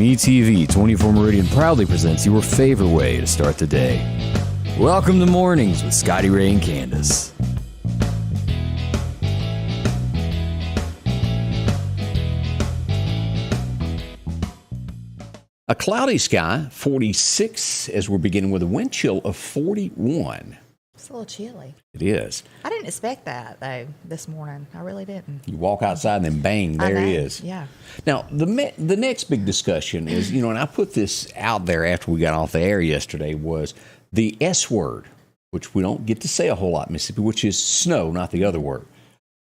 MeTV 24 Meridian proudly presents your favorite way to start the day. Welcome to Mornings with Scotty Ray and Candace. A cloudy sky, 46, as we're beginning with a wind chill of 41. It's a little chilly. It is. I didn't expect that, though, this morning. I really didn't. You walk outside and then bang, there it is. Yeah. Now, the next big discussion is, and I put this out there after we got off the air yesterday, was the S word, which we don't get to say a whole lot in Mississippi, which is snow, not the other word,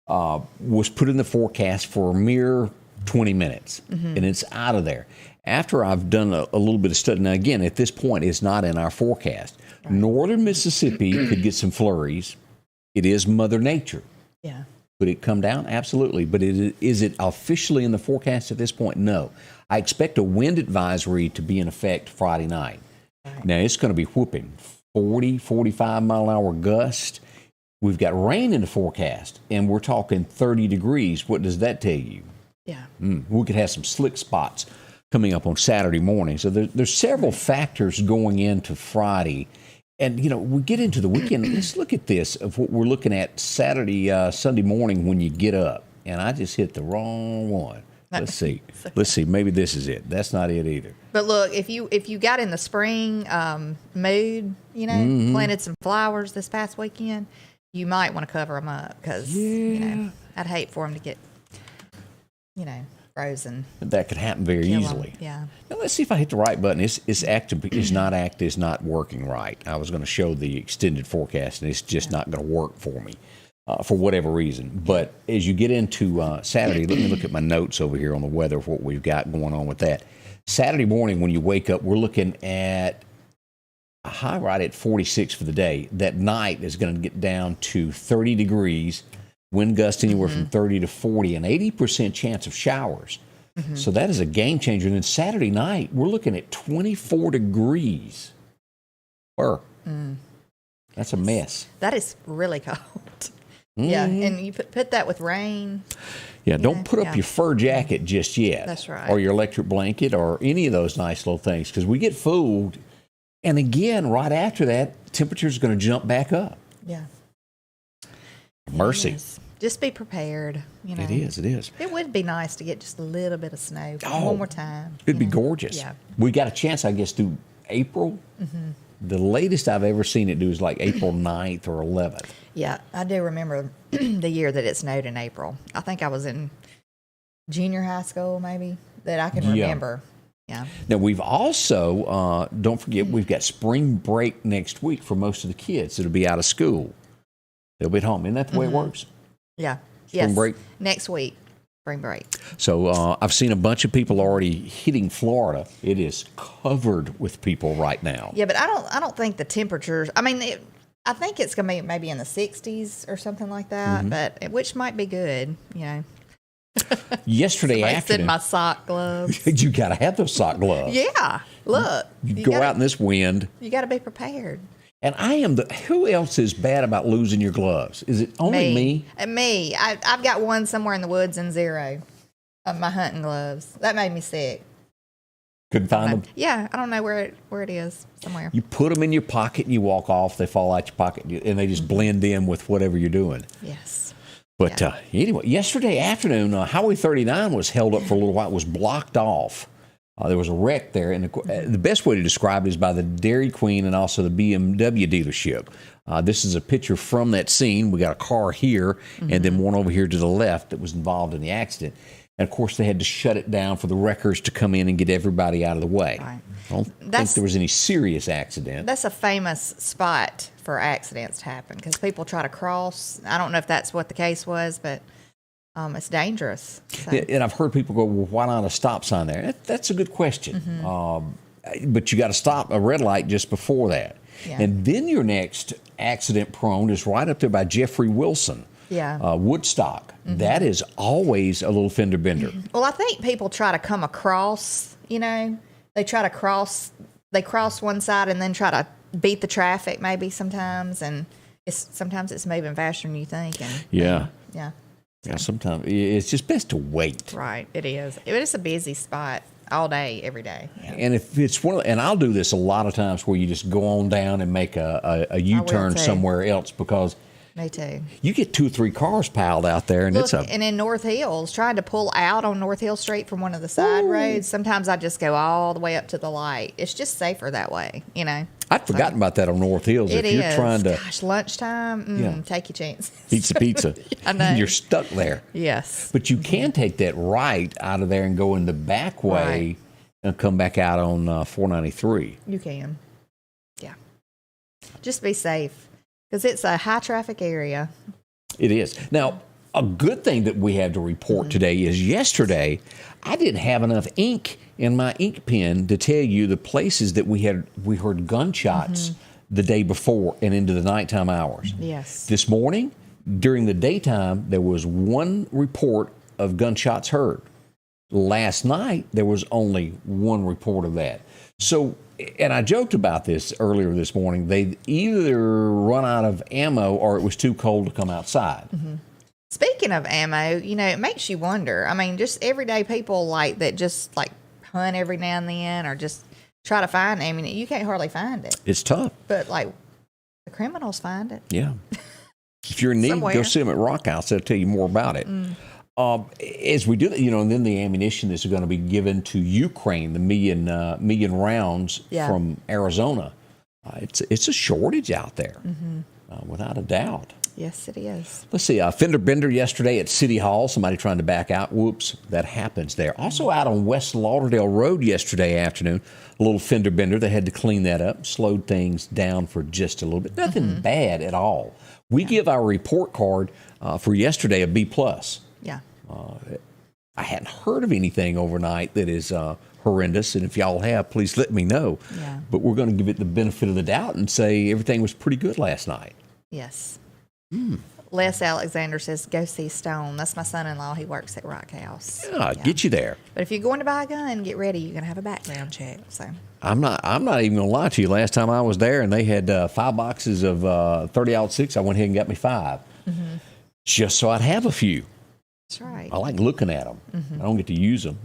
was put in the forecast for a mere 20 minutes, and it's out of there. After I've done a little bit of study, now again, at this point, it's not in our forecast. Right. Northern Mississippi could get some flurries. It is Mother Nature. Yeah. Could it come down? Absolutely. But is it officially in the forecast at this point? No. I expect a wind advisory to be in effect Friday night. Right. Now, it's going to be whooping. 40, 45 mile an hour gust. We've got rain in the forecast, and we're talking 30 degrees. What does that tell you? Yeah. We could have some slick spots coming up on Saturday morning. So there's several factors going into Friday. And, we get into the weekend. Let's look at this of what we're looking at Sunday morning when you get up. And I just hit the wrong one. Let's see. Let's see. Maybe this is it. That's not it either. But look, if you got in the spring mood, planted some flowers this past weekend, you might want to cover them up because, I'd hate for them to get, frozen. That could happen very easily. Yeah. Now let's see if I hit the right button. It's active. It's not working right. I was going to show the extended forecast, and it's just not going to work for me for whatever reason. But as you get into Saturday, let me look at my notes over here on the weather of what we've got going on with that. Saturday morning when you wake up, we're looking at a high right at 46 for the day. That night is going to get down to 30 degrees. Wind gusts anywhere from 30 to 40, an 80% chance of showers. So that is a game changer. And then Saturday night, we're looking at 24 degrees. That's a mess. That is really cold. Yeah, and you put that with rain. Yeah, don't put up your fur jacket just yet. That's right. Or your electric blanket or any of those nice little things because we get fooled. And again, right after that, temperature's going to jump back up. Yeah. Mercy. Just be prepared. It is. It would be nice to get just a little bit of snow one more time. It'd be gorgeous. Yeah. We got a chance, I guess, through April. The latest I've ever seen it do is like April 9th or 11th. Yeah, I do remember the year that it snowed in April. I think I was in junior high school, maybe, that I can remember. Yeah. Now, we've also, don't forget, we've got spring break next week for most of the kids that'll be out of school. They'll be at home. Isn't that the way it works? Yeah. Spring break? Next week, spring break. So I've seen a bunch of people already hitting Florida. It is covered with people right now. Yeah, but I don't think the temperatures, I think it's going to be maybe in the 60s or something like that, but which might be good, Yesterday afternoon. In my sock gloves. You got to have those sock gloves. Yeah. Look. You go out in this wind. You got to be prepared. And who else is bad about losing your gloves? Is it only me? Me. I've got one somewhere in the woods in zero of my hunting gloves. That made me sick. Couldn't find them? Yeah, I don't know where it is, somewhere. You put them in your pocket and you walk off. They fall out your pocket and they just blend in with whatever you're doing. Yes. But anyway, yesterday afternoon, Highway 39 was held up for a little while. It was blocked off. There was a wreck there, and the best way to describe it is by the Dairy Queen and also the BMW dealership. This is a picture from that scene. We got a car here, and then one over here to the left that was involved in the accident. And, of course, they had to shut it down for the wreckers to come in and get everybody out of the way. Right. I don't think there was any serious accident. That's a famous spot for accidents to happen because people try to cross. I don't know if that's what the case was, but it's dangerous. So. And I've heard people go, well, why not a stop sign there? That's a good question. But you got to stop a red light just before that. Yeah. And then your next accident prone is right up there by Jeffrey Wilson. Yeah. Woodstock. That is always a little fender bender. Well, I think people try to come across, they try to cross one side and then try to beat the traffic maybe sometimes. And sometimes it's moving faster than you think. Yeah. Yeah. Yeah, sometimes it's just best to wait. Right, it is. It's a busy spot. all day, every day. Yeah. And if it's and I'll do this a lot of times where you just go on down and make a U-turn somewhere else because me too. You get 2 or 3 cars piled out there, and and in North Hills, trying to pull out on North Hill Street from one of the side roads, sometimes I just go all the way up to the light. It's just safer that way, you know. I'd forgotten about that on North Hills. If you're trying to, lunchtime, take your chance. Eat some pizza. I know. You're stuck there. Yes. But you can take that right out of there and go in the back way and come back out on 493. You can. Yeah. Just be safe. Because it's a high traffic area. It is. Now, a good thing that we have to report today is yesterday, I didn't have enough ink in my ink pen to tell you the places that we heard gunshots the day before and into the nighttime hours. Yes. This morning, during the daytime, there was 1 report of gunshots heard. Last night, there was only 1 report of that. So, and I joked about this earlier this morning, they either run out of ammo or it was too cold to come outside. Speaking of ammo, you know, it makes you wonder. I mean, just everyday people that just hunt every now and then or just try to find ammunition. You can't hardly find it. It's tough. But the criminals find it. Yeah. If you're in need, Somewhere. go see them at Rock House. They'll tell you more about it. As we do that, and then the ammunition that's going to be given to Ukraine, the million rounds from Arizona. It's a shortage out there, without a doubt. Yes, it is. Let's see, fender bender yesterday at City Hall. Somebody trying to back out. Whoops, that happens there. Also out on West Lauderdale Road yesterday afternoon, a little fender bender. They had to clean that up, slowed things down for just a little bit. Nothing bad at all. We give our report card for yesterday a B+. Yeah. I hadn't heard of anything overnight that is horrendous, and if y'all have, please let me know. Yeah. But we're going to give it the benefit of the doubt and say everything was pretty good last night. Yes. Les Alexander says, go see Stone. That's my son-in-law. He works at Rock House. Yeah, get you there. But if you're going to buy a gun, get ready. You're going to have a background check. So I'm not even going to lie to you. Last time I was there and they had 5 boxes of 30-06, I went ahead and got me 5. Just so I'd have a few. That's right. I like looking at them. I don't get to use them.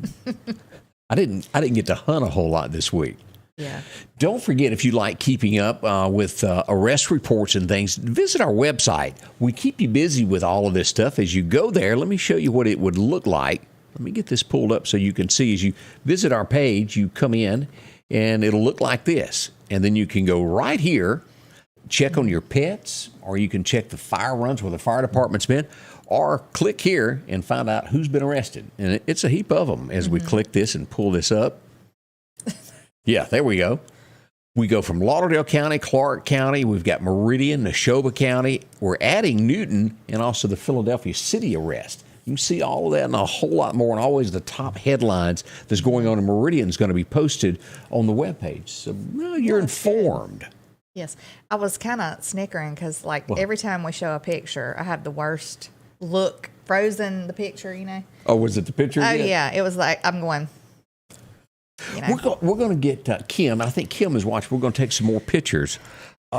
I didn't get to hunt a whole lot this week. Yeah. Don't forget, if you like keeping up with arrest reports and things, visit our website. We keep you busy with all of this stuff. As you go there, let me show you what it would look like. Let me get this pulled up so you can see. As you visit our page, you come in, and it'll look like this. And then you can go right here, check on your pets, or you can check the fire runs where the fire department's been, or click here and find out who's been arrested. And it's a heap of them as we click this and pull this up. Yeah, there we go. We go from Lauderdale County, Clark County. We've got Meridian, Neshoba County. We're adding Newton and also the Philadelphia City arrest. You can see all of that and a whole lot more, and always the top headlines that's going on in Meridian is going to be posted on the webpage. So you're informed. Good. Yes. I was kind of snickering because, every time we show a picture, I have the worst look, frozen the picture, you know. Oh, was it the picture? Oh, yeah. It was I'm going... You know. We're going to get Kim. I think Kim is watching. We're going to take some more pictures.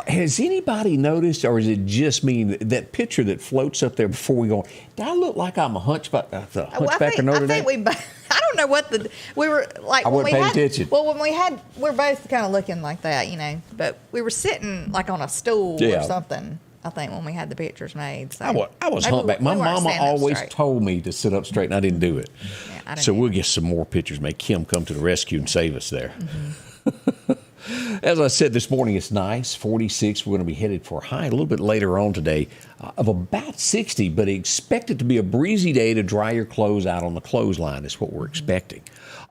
Has anybody noticed, or is it just me, that picture that floats up there before we go? Do I look like I'm a hunchback of Notre Dame? I don't know what we were like. I wasn't paying attention. Well, we're both kind of looking like that, you know. But we were sitting on a stool or something. I think when we had the pictures made. So I was humpback. My mama always told me to sit up straight, and I didn't do it. Yeah, so we'll get some more pictures. Make Kim come to the rescue and save us there. As I said this morning, it's nice, 46. We're going to be headed for a high a little bit later on today of about 60, but expect it to be a breezy day to dry your clothes out on the clothesline is what we're expecting.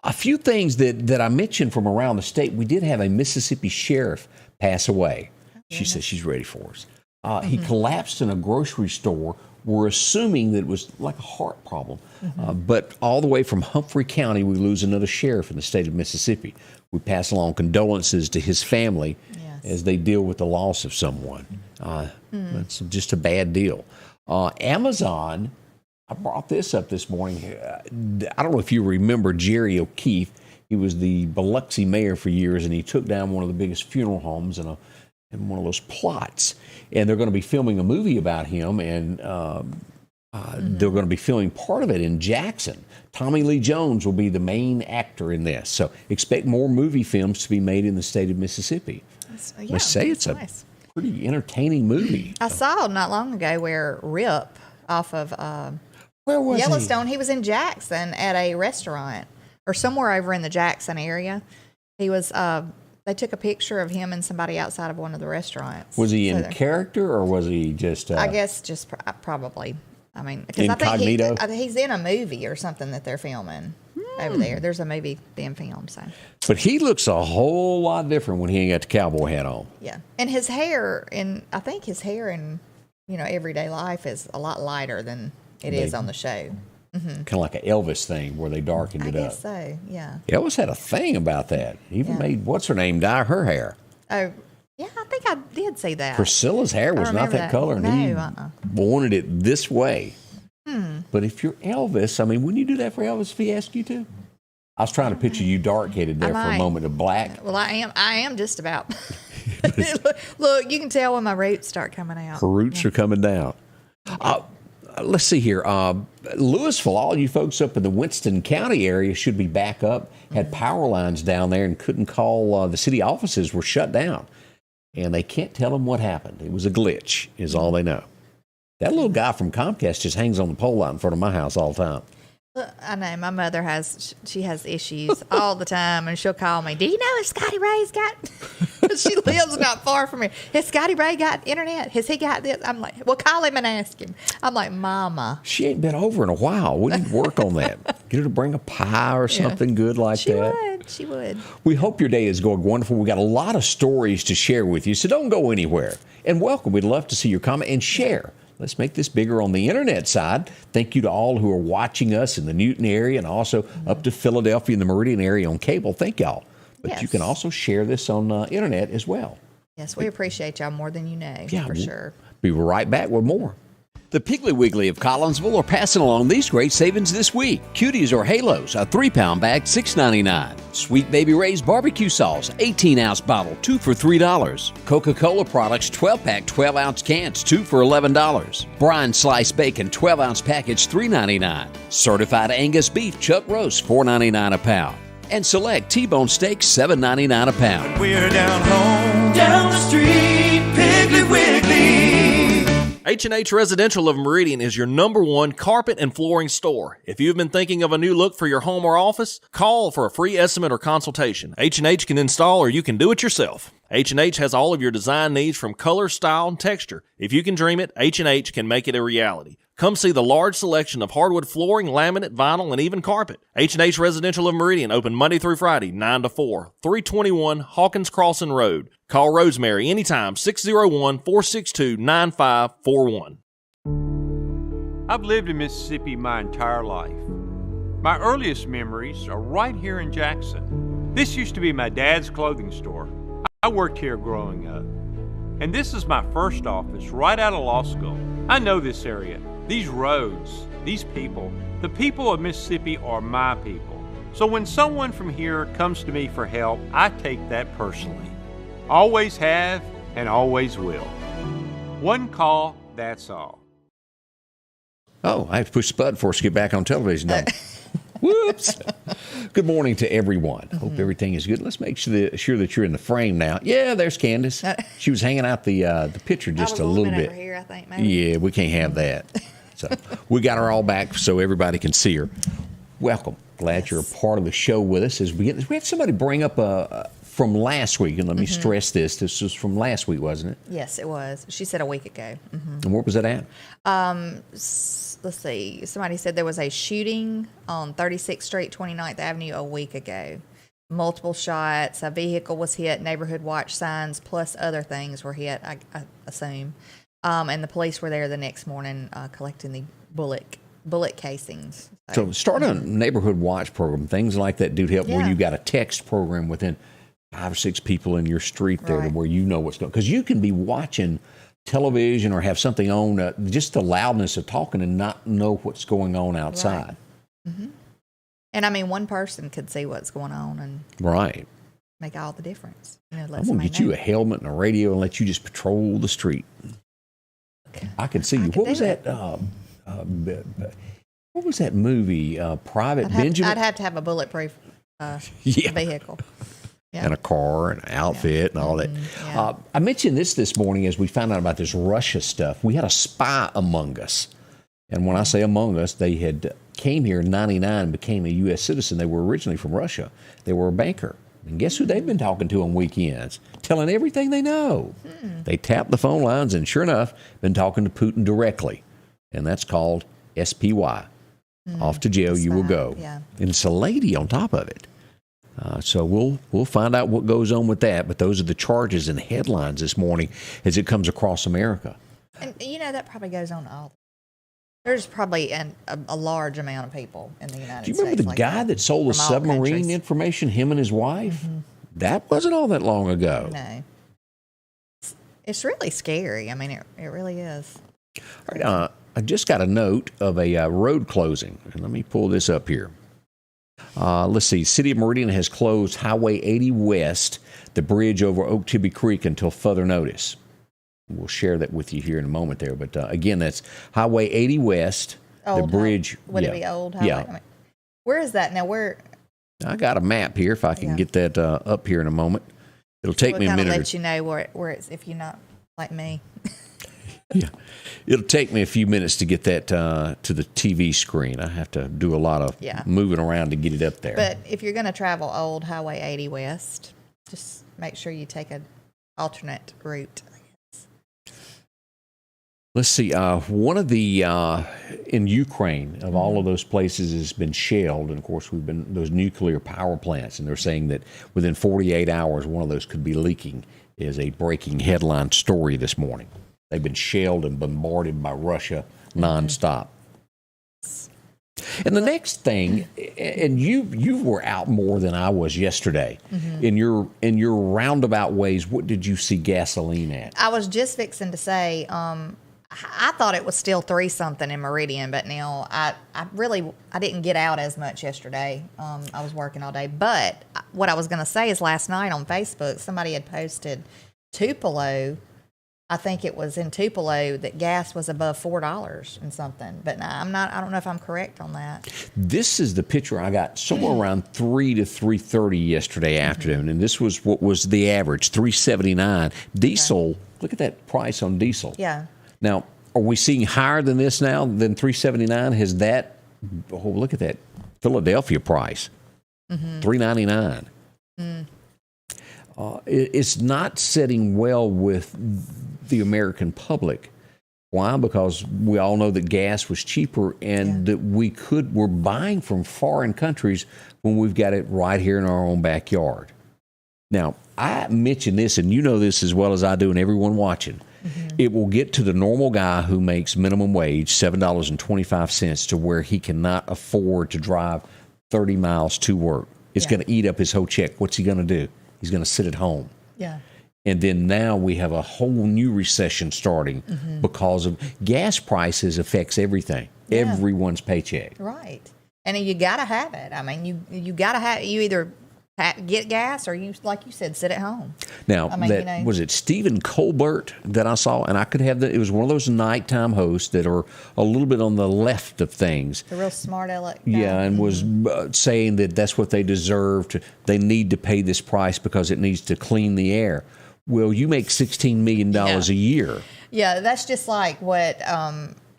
A few things that I mentioned from around the state. We did have a Mississippi sheriff pass away. She says she's ready for us. He collapsed in a grocery store. We're assuming that it was like a heart problem. But all the way from Humphrey County, we lose another sheriff in the state of Mississippi. We pass along condolences to his family as they deal with the loss of someone. It's just a bad deal. Amazon, I brought this up this morning. I don't know if you remember Jerry O'Keefe. He was the Biloxi mayor for years, and he took down one of the biggest funeral homes in one of those plots. And they're going to be filming a movie about him. And They're going to be filming part of it in Jackson. Tommy Lee Jones will be the main actor in this. So expect more movie films to be made in the state of Mississippi. They say it's nice. a pretty entertaining movie. I saw not long ago where Rip off of Where was Yellowstone, he was in Jackson at a restaurant or somewhere over in the Jackson area. He was, they took a picture of him and somebody outside of one of the restaurants. Was he in character or was he just... I guess just probably. I mean, because incognito? I think he's in a movie or something that they're filming over there. There's a movie being filmed. So. But he looks a whole lot different when he ain't got the cowboy hat on. Yeah. And his hair, I think his hair in, everyday life is a lot lighter than it is on the show. Kind of like an Elvis thing where they darkened it up. I guess so, yeah. Elvis had a thing about that. He even made, what's her name, dye her hair. Oh, yeah, I think I did see that. Priscilla's hair was not that color, and he wanted it this way. But if you're Elvis, I mean, wouldn't you do that for Elvis if he asked you to? I was trying to picture you dark-headed there for a moment of black. Well, I am just about. Look, you can tell when my roots start coming out. Her roots are coming down. Let's see here. Louisville, all you folks up in the Winston County area should be back up. Had power lines down there and couldn't call. The city offices were shut down. And they can't tell them what happened. It was a glitch, is all they know. That little guy from Comcast just hangs on the pole out in front of my house all the time. I know. My mother has issues all the time, and she'll call me, do you know if Scotty Ray's got... She lives not far from me. Has Scotty Ray got internet? Has he got this? I'm like, well, call him and ask him. I'm like, Mama. She ain't been over in a while. We need to work on that. Get her to bring a pie or something good like that. She would. We hope your day is going wonderful. We got a lot of stories to share with you, so don't go anywhere. And welcome. We'd love to see your comment and share. Let's make this bigger on the internet side. Thank you to all who are watching us in the Newton area and also up to Philadelphia in the Meridian area on cable. Thank y'all. But you can also share this on internet as well. Yes, we appreciate y'all more than you know, for sure. Be right back with more. The Piggly Wiggly of Collinsville are passing along these great savings this week. Cuties or Halos, a 3-pound bag, $6.99. Sweet Baby Ray's barbecue sauce, 18-ounce bottle, 2 for $3. Coca-Cola products, 12-pack, 12-ounce cans, 2 for $11. Brine sliced bacon, 12-ounce package, $3.99. Certified Angus beef chuck roast, $4.99 a pound. And select T-bone steak, $7.99 a pound. We're down home, down the street, Piggly Wiggly. H&H Residential of Meridian is your #1 carpet and flooring store. If you've been thinking of a new look for your home or office, call for a free estimate or consultation. H&H can install or you can do it yourself. H&H has all of your design needs from color, style, and texture. If you can dream it, H&H can make it a reality. Come see the large selection of hardwood flooring, laminate, vinyl, and even carpet. H&H Residential of Meridian, open Monday through Friday, 9 to 4, 321 Hawkins Crossing Road. Call Rosemary anytime, 601-462-9541. I've lived in Mississippi my entire life. My earliest memories are right here in Jackson. This used to be my dad's clothing store. I worked here growing up. And this is my first office right out of law school. I know this area, these roads, these people. The people of Mississippi are my people. So when someone from here comes to me for help, I take that personally. Always have and always will. One call, that's all. Oh, I have to push the button before I get back on television. Whoops. Good morning to everyone. Hope everything is good. Let's make sure that you're in the frame now. Yeah, there's Candace. She was hanging out the picture just a little bit. Over here, I think, maybe. Yeah, we can't have that. So we got her all back so everybody can see her. Welcome. Glad you're a part of the show with us as we get this. We had somebody bring up from last week, and let me stress this. This was from last week, wasn't it? Yes, it was. She said a week ago. And where was that at? Let's see. Somebody said there was a shooting on 36th Street, 29th Avenue a week ago. Multiple shots. A vehicle was hit. Neighborhood watch signs plus other things were hit, I assume. And the police were there the next morning collecting the bullet casings. So start a neighborhood watch program. Things like that do help where you got a text program within 5 or 6 people in your street there to where you know what's going on. Because you can be watching television or have something on, just the loudness of talking and not know what's going on outside. Right. And I mean, one person could see what's going on and make all the difference. I'm going to get you a helmet and a radio and let you just patrol the street. I can see you. What was that? what was that movie? Private Benjamin? I'd have to have a bulletproof Yeah. vehicle. Yeah. And a car and an outfit and all that. Yeah. I mentioned this morning as we found out about this Russia stuff. We had a spy among us. And when I say among us, they had came here in 99 and became a U.S. citizen. They were originally from Russia. They were a banker. And guess who they've been talking to on weekends? Telling everything they know. They tapped the phone lines and sure enough, been talking to Putin directly. And that's called SPY. Off to jail you will go. Yeah. And it's a lady on top of it. So we'll find out what goes on with that. But those are the charges and headlines this morning as it comes across America. And that probably goes on all. There's probably a large amount of people in the United States. Do you remember the guy that sold the from all submarine countries. information, him and his wife? That wasn't all that long ago. No. It's really scary. I mean, it really is. All right, I just got a note of a road closing. And let me pull this up here. Let's see. City of Meridian has closed Highway 80 West, the bridge over Okeechobee Creek, until further notice. We'll share that with you here in a moment there. But again, that's Highway 80 West, the bridge. Would it be old highway? Yeah. I mean, where is that now? Where? I got a map here if I can get that up here in a moment. It'll take me a minute. Let you know where it's if you're not like me. Yeah, it'll take me a few minutes to get that to the TV screen. I have to do a lot of moving around to get it up there. But if you're going to travel old Highway 80 West, just make sure you take an alternate route. Let's see. One of the in Ukraine of all of those places has been shelled, and of course we've been those nuclear power plants, and they're saying that within 48 hours one of those could be leaking. Is a breaking headline story this morning. They've been shelled and bombarded by Russia nonstop. And the next thing, and you were out more than I was yesterday. In your roundabout ways, what did you see gasoline at? I was just fixing to say, I thought it was still 3-something in Meridian, but now I didn't get out as much yesterday. I was working all day. But what I was going to say is last night on Facebook, somebody had posted Tupelo. I think it was in Tupelo that gas was above $4 and something. But I don't know if I'm correct on that. This is the picture I got somewhere around 3 to 3:30 yesterday afternoon, and this was what was the average, $3.79. Diesel, look at that price on diesel. Yeah. Now, are we seeing higher than this now, than $3.79? Has that, look at that Philadelphia price, $3.99. It's not sitting well with the American public. Why? Because we all know that gas was cheaper and that we're buying from foreign countries when we've got it right here in our own backyard. Now, I mention this, and you know this as well as I do, and everyone watching. It will get to the normal guy who makes minimum wage, $7.25, to where he cannot afford to drive 30 miles to work. It's going to eat up his whole check. What's he going to do? He's going to sit at home. Yeah. And then now we have a whole new recession starting because of gas prices affects everything, everyone's paycheck. Right. And you got to have it. I mean, you got to have, you either get gas or you, like you said, sit at home. Now, I mean, was it Stephen Colbert that I saw? And I could have it was one of those nighttime hosts that are a little bit on the left of things. The real smart aleck guy. Yeah, and was saying that that's what they deserve. They need to pay this price because it needs to clean the air. Well, you make $16 million a year. Yeah, that's just like what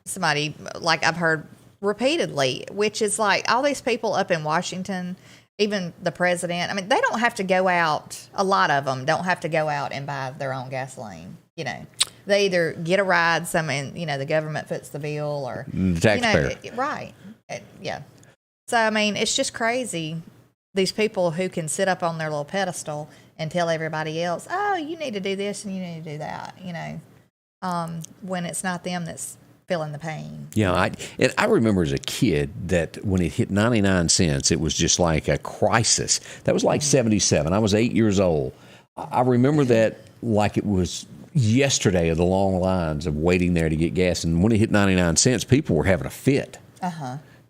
somebody, like I've heard repeatedly, which is like all these people up in Washington, even the president, I mean, they don't have to go out, a lot of them don't have to go out and buy their own gasoline. You know, they either get a ride, the government foots the bill or the taxpayer. Right. Yeah. So, I mean, it's just crazy. These people who can sit up on their little pedestal and tell everybody else, oh, you need to do this and you need to do that, when it's not them that's feeling the pain. Yeah, I remember as a kid that when it hit 99 cents, it was just like a crisis. That was like 77. I was 8 years old. I remember that like it was yesterday, of the long lines of waiting there to get gas. And when it hit 99 cents, people were having a fit.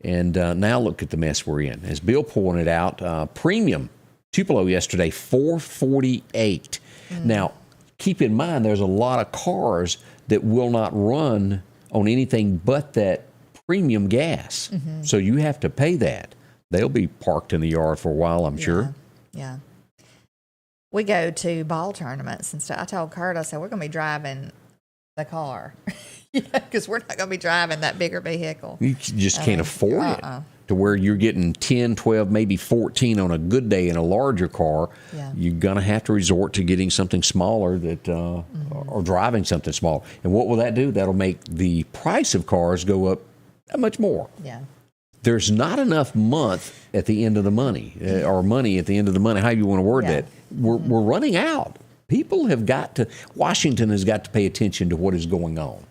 And now look at the mess we're in. As Bill pointed out, premium Tupelo yesterday, $4.48. Now, keep in mind, there's a lot of cars that will not run on anything but that premium gas. So you have to pay that. They'll be parked in the yard for a while, I'm sure. Yeah. We go to ball tournaments and stuff. I told Kurt, I said, we're going to be driving the car. Because we're not going to be driving that bigger vehicle. You just can't afford it to where you're getting 10, 12, maybe 14 on a good day in a larger car. Yeah. You're going to have to resort to getting something smaller that or driving something small. And what will that do? That'll make the price of cars go up that much more. Yeah. There's not enough month at the end of the money or money at the end of the money, however you want to word that. We're running out. People have got to, Washington has got to pay attention to what is going on.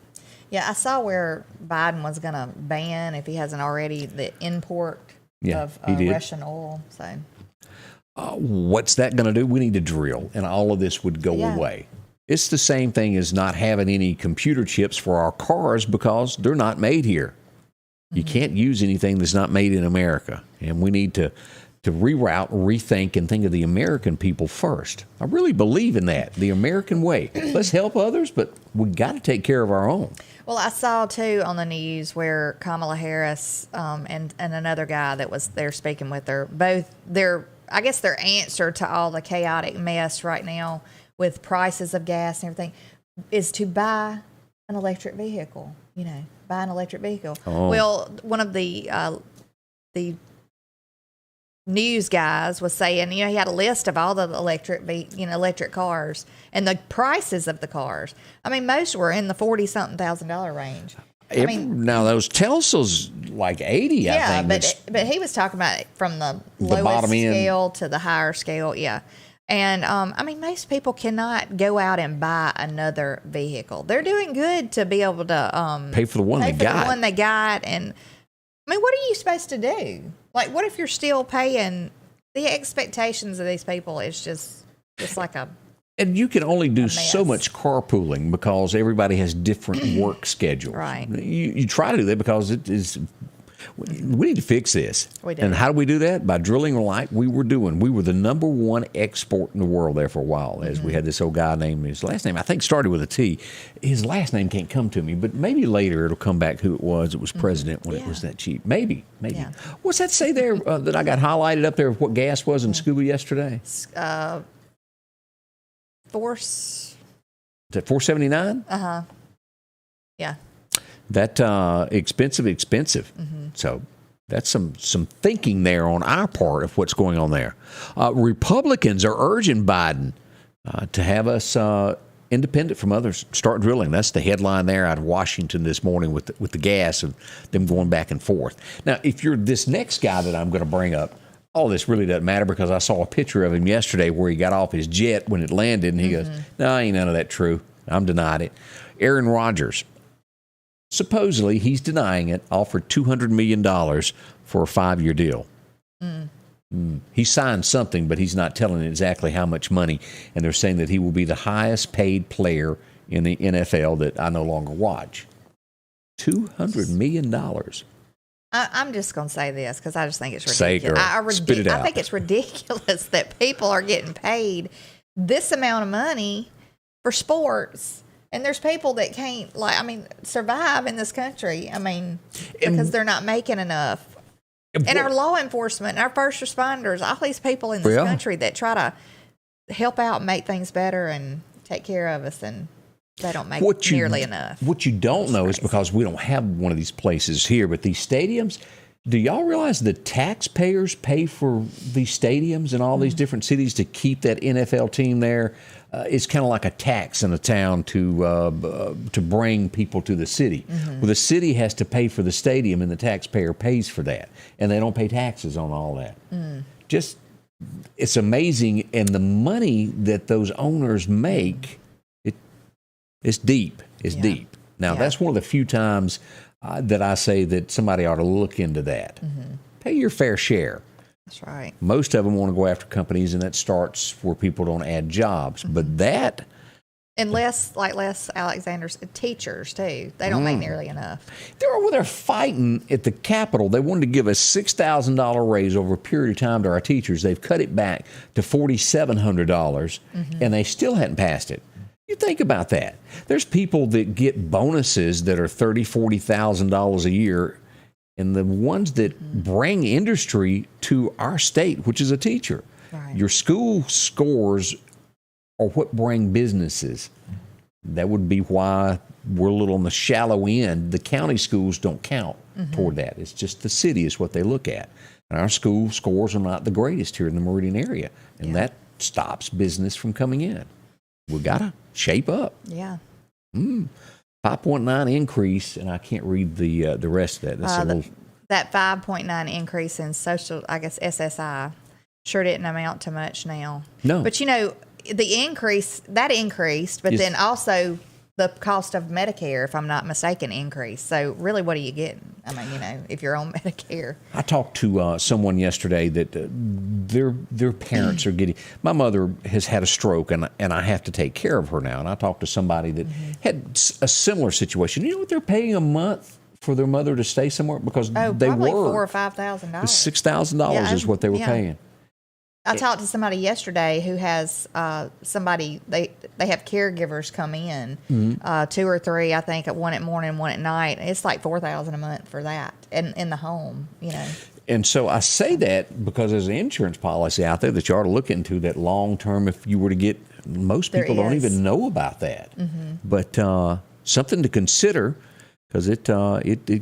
Yeah, I saw where Biden was going to ban, if he hasn't already, the import of Russian oil. So, what's that going to do? We need to drill, and all of this would go away. It's the same thing as not having any computer chips for our cars because they're not made here. You can't use anything that's not made in America, and we need to reroute, rethink, and think of the American people first. I really believe in that, the American way. Let's help others, but we got to take care of our own. Well, I saw too on the news where Kamala Harris and another guy that was there speaking with her, both their answer to all the chaotic mess right now with prices of gas and everything is to buy an electric vehicle. Buy an electric vehicle. Oh. Well, one of the news guys was saying, he had a list of all the electric cars and the prices of the cars. I mean, most were in the $40,000 range. Now those Teslas like 80, I think. But he was talking about it from the lowest scale to the higher scale. Yeah. And, most people cannot go out and buy another vehicle. They're doing good to be able to pay for the one they got. And, what are you supposed to do? Like, what if you're still paying? The expectations of these people is just like a... And you can only do so much carpooling because everybody has different work schedules. Right. You try to do that because it is... We need to fix this. We do. And how do we do that? By drilling like we were doing. We were the number one export in the world there for a while, as we had this old guy named, his last name, I think, started with a T. His last name can't come to me, but maybe later it'll come back who it was. It was president when it was that cheap. Maybe. Yeah. What's that say there that I got highlighted up there of what gas was in scuba yesterday? Force. Is that $4.79? Uh-huh. Yeah. That expensive. So that's some thinking there on our part of what's going on there. Republicans are urging Biden to have us independent from others, start drilling. That's the headline there out of Washington this morning with the gas and them going back and forth. Now, if you're this next guy that I'm going to bring up, all this really doesn't matter because I saw a picture of him yesterday where he got off his jet when it landed, and he goes, "No, ain't none of that true. I'm denied it." Aaron Rodgers. Supposedly, he's denying it, offered $200 million for a 5-year deal. He signed something, but he's not telling exactly how much money. And they're saying that he will be the highest paid player in the NFL that I no longer watch. $200 million. I'm just going to say this because I just think it's Say ridiculous. it, girl. Spit it out. I think it's ridiculous that people are getting paid this amount of money for sports. And there's people that can't, survive in this country. Because they're not making enough. And our law enforcement, our first responders, all these people in this country that try to help out and make things better and take care of us, and they don't make nearly enough. What you don't know is because we don't have one of these places here, but these stadiums, do y'all realize the taxpayers pay for these stadiums in all these different cities to keep that NFL team there? It's kind of like a tax in a town to bring people to the city. Well, the city has to pay for the stadium, and the taxpayer pays for that, and they don't pay taxes on all that. Just, it's amazing, and the money that those owners make, it's deep. It's deep. Now, that's one of the few times that I say that somebody ought to look into that. Pay your fair share. That's right. Most of them want to go after companies, and that starts where people don't add jobs. But that... And Les Alexander's teachers, too. They don't make nearly enough. They're fighting at the Capitol. They wanted to give a $6,000 raise over a period of time to our teachers. They've cut it back to $4,700, and they still hadn't passed it. You think about that. There's people that get bonuses that are $30,000, $40,000 a year, and the ones that bring industry to our state, which is a teacher. Right. Your school scores are what bring businesses. That would be why we're a little on the shallow end. The county schools don't count toward that. It's just the city is what they look at. And our school scores are not the greatest here in the Meridian area, and that stops business from coming in. We got to shape up. Yeah. 5.9 increase, and I can't read the rest of that. That's a little. That 5.9 increase in social, I guess, SSI sure didn't amount to much now. No. But, the increase, that increased, but then also the cost of Medicare, if I'm not mistaken, increased. So really, what are you getting? I mean, if you're on Medicare. I talked to someone yesterday that their parents are getting. My mother has had a stroke, and I have to take care of her now. And I talked to somebody that had a similar situation. You know what they're paying a month for their mother to stay somewhere, because they probably were $4,000 or $5,000. $6,000 is what they were paying. I talked to somebody yesterday who has somebody, they have caregivers come in, 2 or 3, I think, one at morning, one at night. It's like $4,000 a month for that in the home, And so I say that because there's an insurance policy out there that you ought to look into, that long term, if you were to get, most people don't even know about that. But something to consider, because it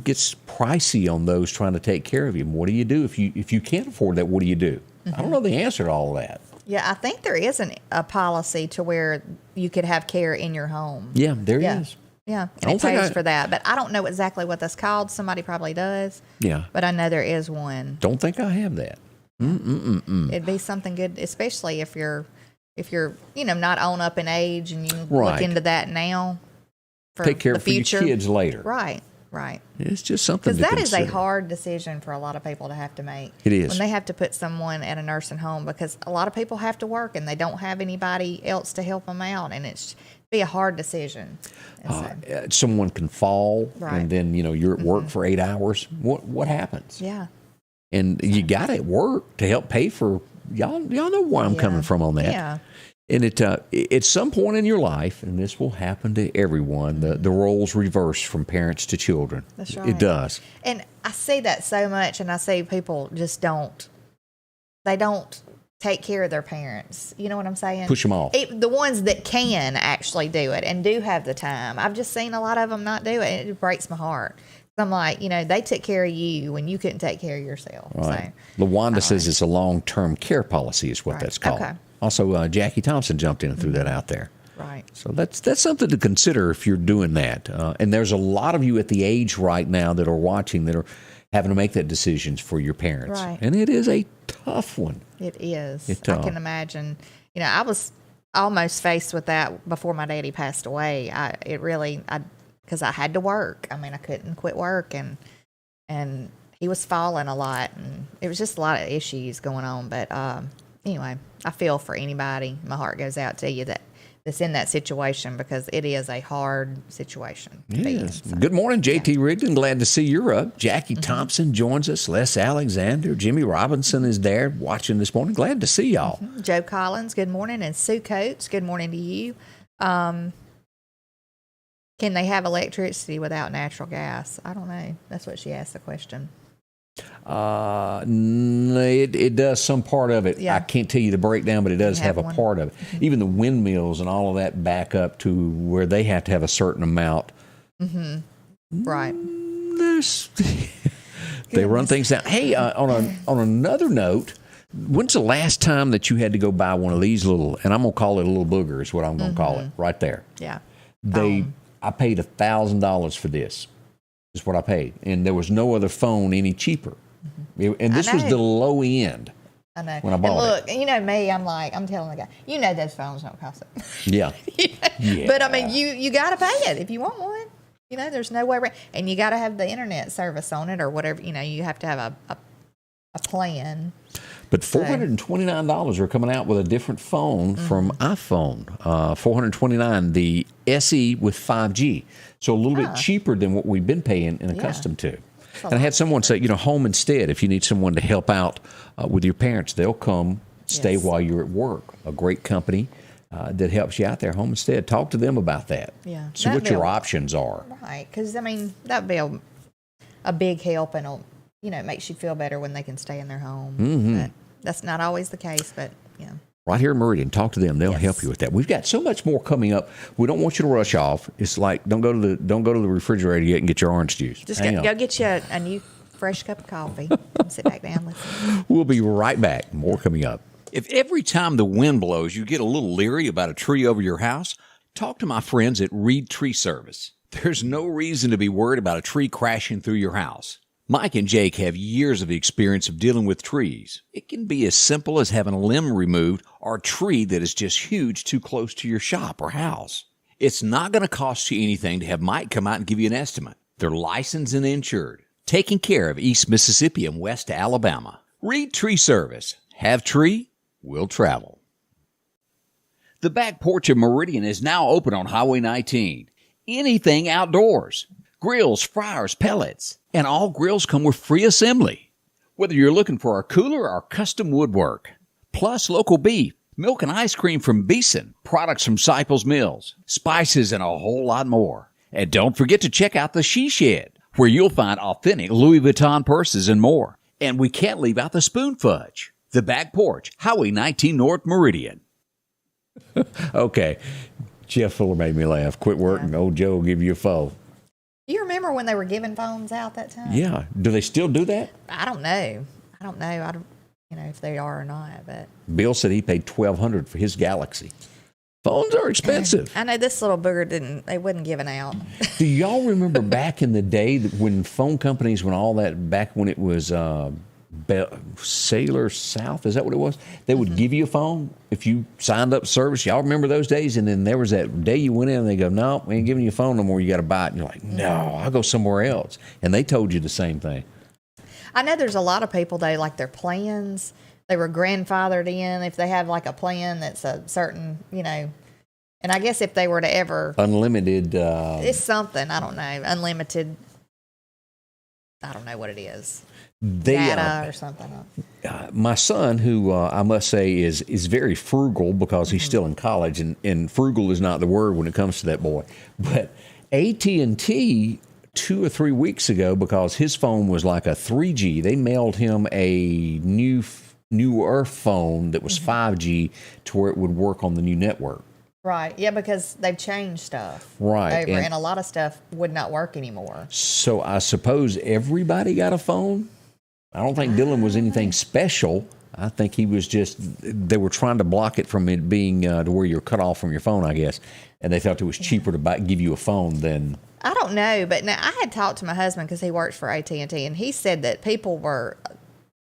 gets pricey on those trying to take care of you. And what do you do if you can't afford that? What do you do? I don't know the answer to all of that. Yeah, I think there is a policy to where you could have care in your home. Yeah, there is. Yeah, and it pays for that. But I don't know exactly what that's called. Somebody probably does. Yeah. But I know there is one. Don't think I have that. It'd be something good, especially if you're not on up in age and you look into that now for take care the of your future. kids later. Right. It's just something to because that consider. is a hard decision for a lot of people to have to make. It is. When they have to put someone at a nursing home, because a lot of people have to work and they don't have anybody else to help them out, and it'd be a hard decision. Someone can fall, Right. and then you're at work for 8 hours. What happens? Yeah. And you got to work to help pay for y'all. Y'all know where I'm coming from on that. Yeah. And at some point in your life, and this will happen to everyone, the roles reverse from parents to children. That's right. It does. And I see that so much, and I see people just don't take care of their parents. You know what I'm saying? Push them off. The ones that can actually do it and do have the time. I've just seen a lot of them not do it. It breaks my heart. I'm like, they took care of you when you couldn't take care of yourself. Right. LaWanda says it's a long-term care policy is what that's called. Okay. Also, Jackie Thompson jumped in and threw that out there. Right. So that's something to consider if you're doing that. And there's a lot of you at the age right now that are watching that are having to make that decisions for your parents. Right. And it is a tough one. It is. I can imagine. I was almost faced with that before my daddy passed away. Because I had to work. I mean, I couldn't quit work, and he was falling a lot, and it was just a lot of issues going on. But anyway, I feel for anybody. My heart goes out to you that's in that situation, because it is a hard situation. Yes. Good morning, JT Rigdon. Glad to see you're up. Jackie Thompson joins us. Les Alexander. Jimmy Robinson is there watching this morning. Glad to see y'all. Joe Collins, good morning. And Sue Coates, good morning to you. Can they have electricity without natural gas? I don't know. That's what she asked the question. It does some part of it. Yeah. I can't tell you the breakdown, but it does have a one. part of it. Even the windmills and all of that back up to where they have to have a certain amount. Right. They run things down. Hey, on another note, when's the last time that you had to go buy one of these little, and I'm going to call it a little booger is what I'm going to call it, right there. Yeah. I paid $1,000 for this. Is what I paid, and there was no other phone any cheaper. And this was the low end. I know. When I bought it. You know me, I'm telling the guy, those phones don't cost it. Yeah. Yeah. But I mean, you got to pay it if you want one. There's no way around. And you got to have the internet service on it or whatever. You have to have a plan. But $429 are coming out with a different phone from iPhone. $429, the SE with 5G. So a little bit cheaper than what we've been paying and accustomed to. And I had someone say, Home Instead, if you need someone to help out with your parents, they'll come stay while you're at work. A great company that helps you out there, Home Instead. Talk to them about that. Yeah. See what your options are. Right. Because, that would be a big help, and it makes you feel better when they can stay in their home. But that's not always the case, but yeah. Right here in Meridian, talk to them. They'll Yes. help you with that. We've got so much more coming up. We don't want you to rush off. It's like don't go to the refrigerator yet and get your orange juice. Just Hang go on. get you a new fresh cup of coffee. And sit back down, listen. We'll be right back. More coming up. If every time the wind blows you get a little leery about a tree over your house, talk to my friends at Reed Tree Service. There's no reason to be worried about a tree crashing through your house. Mike and Jake have years of experience of dealing with trees. It can be as simple as having a limb removed or a tree that is just huge too close to your shop or house. It's not going to cost you anything to have Mike come out and give you an estimate. They're licensed and insured, taking care of East Mississippi and West Alabama. Reed Tree Service. Have tree, will travel. The back porch of Meridian is now open on Highway 19. Anything outdoors. Grills, fryers, pellets, and all grills come with free assembly. Whether you're looking for a cooler or custom woodwork, plus local beef, milk and ice cream from Beeson, products from Cyples Mills, spices, and a whole lot more. And don't forget to check out the She Shed, where you'll find authentic Louis Vuitton purses and more. And we can't leave out the spoon fudge. The back porch, Highway 19 North Meridian. Okay. Jeff Fuller made me laugh. Quit working. Old Joe will give you a phone. You remember when they were giving phones out that time? Yeah. Do they still do that? I don't know. I don't if they are or not, but Bill said he paid $1,200 for his Galaxy. Phones are expensive. I know this little booger they wasn't giving out. Do y'all remember back in the day that when phone companies, when all that, back when it was Sailor South, is that what it was? They would give you a phone if you signed up service. Y'all remember those days? And then there was that day you went in and they go, no, we ain't giving you a phone no more. You got to buy it. And you're like, no, I'll go somewhere else. And they told you the same thing. I know there's a lot of people, they like their plans. They were grandfathered in if they have like a plan that's a certain, and I guess if they were to ever. Unlimited. It's something, I don't know, unlimited. I don't know what it is. Data or something. My son, who I must say is very frugal because he's still in college, and frugal is not the word when it comes to that boy. But AT&T 2 or 3 weeks ago, because his phone was like a 3G, they mailed him a newer phone that was 5G to where it would work on the new network. Right. Yeah, because they've changed stuff. Right. And a lot of stuff would not work anymore. So I suppose everybody got a phone. I don't think Dylan was anything special. I think he was just, they were trying to block it from it being to where you're cut off from your phone, I guess. And they felt it was cheaper to give you a phone than. I don't know, but now I had talked to my husband because he works for AT&T, and he said that people were,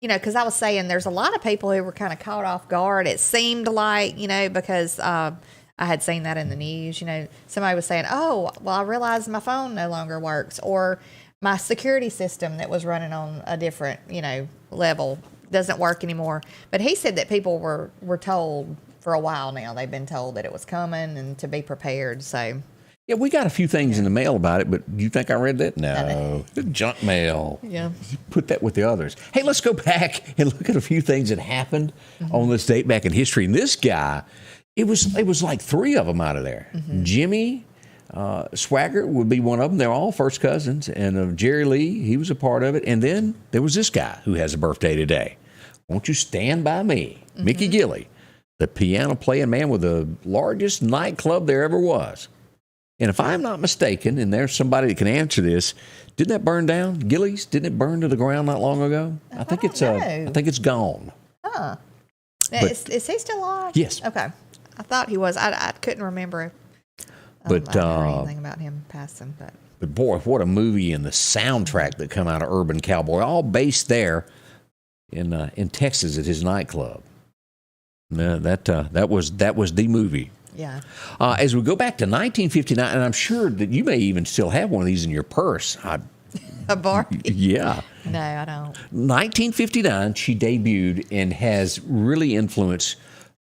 because I was saying there's a lot of people who were kind of caught off guard. It seemed like, because I had seen that in the news. Somebody was saying, oh, well, I realized my phone no longer works, or my security system that was running on a different, level doesn't work anymore. But he said that people were told for a while now. They've been told that it was coming and to be prepared. So. Yeah, we got a few things in the mail about it, but do you think I read that? No. Junk mail. Yeah. Put that with the others. Hey, let's go back and look at a few things that happened on this date back in history. And this guy, it was like 3 of them out of there. Jimmy Swaggart would be one of them. They're all first cousins. And Jerry Lee, he was a part of it. And then there was this guy who has a birthday today. Won't you stand by me? Mickey Gilley, the piano playing man with the largest nightclub there ever was. And if I'm not mistaken, and there's somebody that can answer this, didn't that burn down? Gilley's? Didn't it burn to the ground not long ago? I think it's gone. Huh. But- Is he still alive? Yes. Okay. I thought he was. I couldn't remember. But I don't know anything about him passing, But boy, what a movie, and the soundtrack that come out of Urban Cowboy, all based there in Texas at his nightclub. That was the movie. yeah. As we go back to 1959, and I'm sure that you may even still have one of these in your purse. A Barbie? Yeah. No, I don't. 1959, she debuted and has really influenced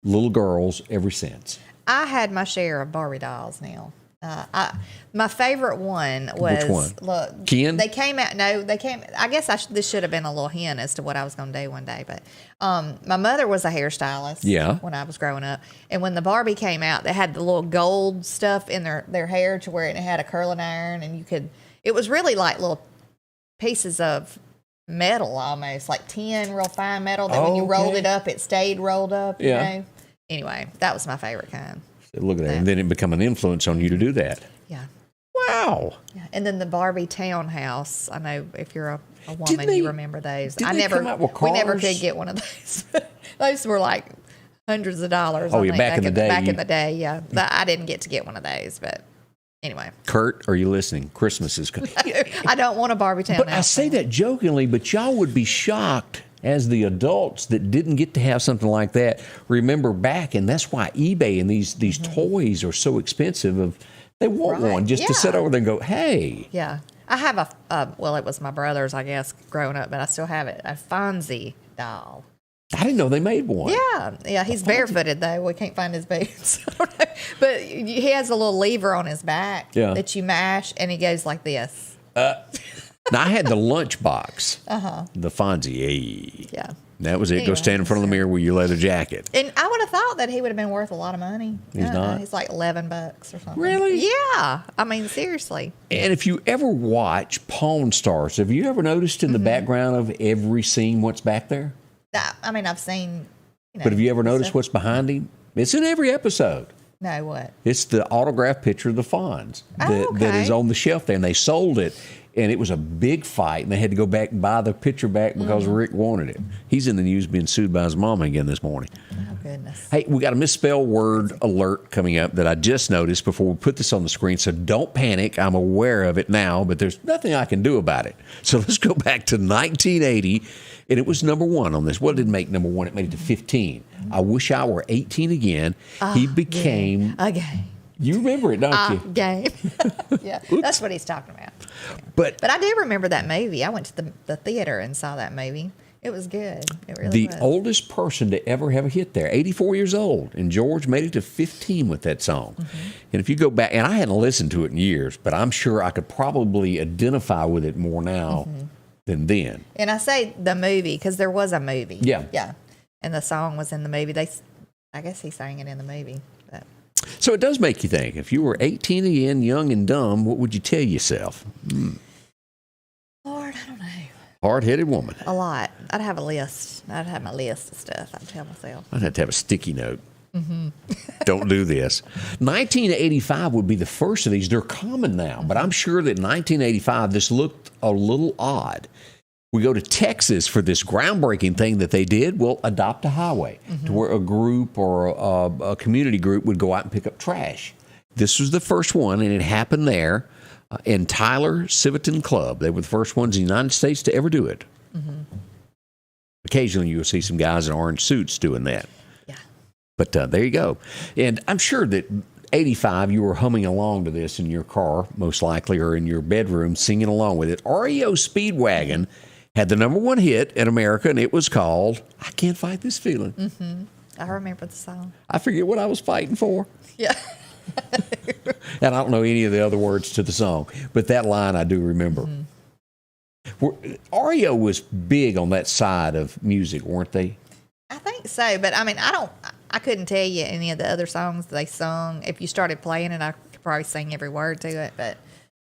little girls ever since. I had my share of Barbie dolls now. My favorite one was. Which one? Look, Ken? They came out. No, they came. I guess this should have been a little hint as to what I was going to do one day. But my mother was a hairstylist. Yeah. When I was growing up, and when the Barbie came out, they had the little gold stuff in their hair to where it had a curling iron, and you could. It was really like little pieces of metal almost, like tin, real fine metal, that when you rolled it up, it stayed rolled up, you know? Anyway, that was my favorite kind. Look at that. And then it became an influence on you to do that. Yeah. Wow. Yeah. And then the Barbie townhouse. I know if you're a woman, you remember those. Did they come out with We never cars? could get one of those. Those were like hundreds of dollars. Oh, I yeah, think, back in the day. Back in the day, yeah. I didn't get one of those, but anyway. Kurt, are you listening? Christmas is coming. I don't want a Barbie townhouse. But I say that jokingly, but y'all would be shocked as the adults that didn't get to have something like that. Remember back, and that's why eBay and these toys are so expensive. They want one just to sit over there and go, hey. Yeah. I have well, it was my brother's, I guess, growing up, but I still have it, a Fonzie doll. I didn't know they made one. Yeah, he's barefooted, though. We can't find his boots. But he has a little lever on his back that you mash, and he goes like this. Now, I had the lunchbox, the Fonzie. Yeah. That was it. Go Anyway, stand in front of the mirror with your leather jacket. And I would have thought that he would have been worth a lot of money. He's not? He's like $11 or something. Really? Yeah. I mean, seriously. And if you ever watch Pawn Stars, have you ever noticed in the background of every scene what's back there? I mean, I've seen, But have you ever noticed what's behind him? It's in every episode. No, what? It's the autographed picture of the Fonz that is on the shelf there, and they sold it, and it was a big fight, and they had to go back and buy the picture back because Rick wanted it. He's in the news being sued by his mama again this morning. Oh, goodness. Hey, we got a misspelled word alert coming up that I just noticed before we put this on the screen, so don't panic. I'm aware of it now, but there's nothing I can do about it. So let's go back to 1980, and it was number one on this. What did it make number one? It made it to 15. I wish I were 18 again. He became... Again. You remember it, don't you? Game. Yeah, that's what he's talking about. But I do remember that movie. I went to the theater and saw that movie. It was good. It really the was. oldest person to ever have a hit there, 84 years old, and George made it to 15 with that song. And if you go back, and I hadn't listened to it in years, but I'm sure I could probably identify with it more now than then. And I say the movie because there was a movie. Yeah. Yeah. And the song was in the movie. I guess he sang it in the movie. But. So it does make you think. If you were 18 again, young and dumb, what would you tell yourself? Lord, I don't know. Hard-headed woman. A lot. I'd have a list. I'd have my list of stuff I'd tell myself. I'd have to have a sticky note. Don't do this. 1985 would be the first of these. They're common now, but I'm sure that in 1985 this looked a little odd. We go to Texas for this groundbreaking thing that they did. We'll adopt a highway to where a group or a community group would go out and pick up trash. This was the first one, and it happened there in Tyler Civitan Club. They were the first ones in the United States to ever do it. Occasionally you'll see some guys in orange suits doing that. Yeah. But there you go. And I'm sure that 85, you were humming along to this in your car, most likely, or in your bedroom, singing along with it. REO Speedwagon had the number one hit in America, and it was called I Can't Fight This Feeling. I remember the song. I forget what I was fighting for. Yeah. And I don't know any of the other words to the song, but that line I do remember. REO was big on that side of music, weren't they? I think so, but I mean, I couldn't tell you any of the other songs they sung. If you started playing it, I could probably sing every word to it, but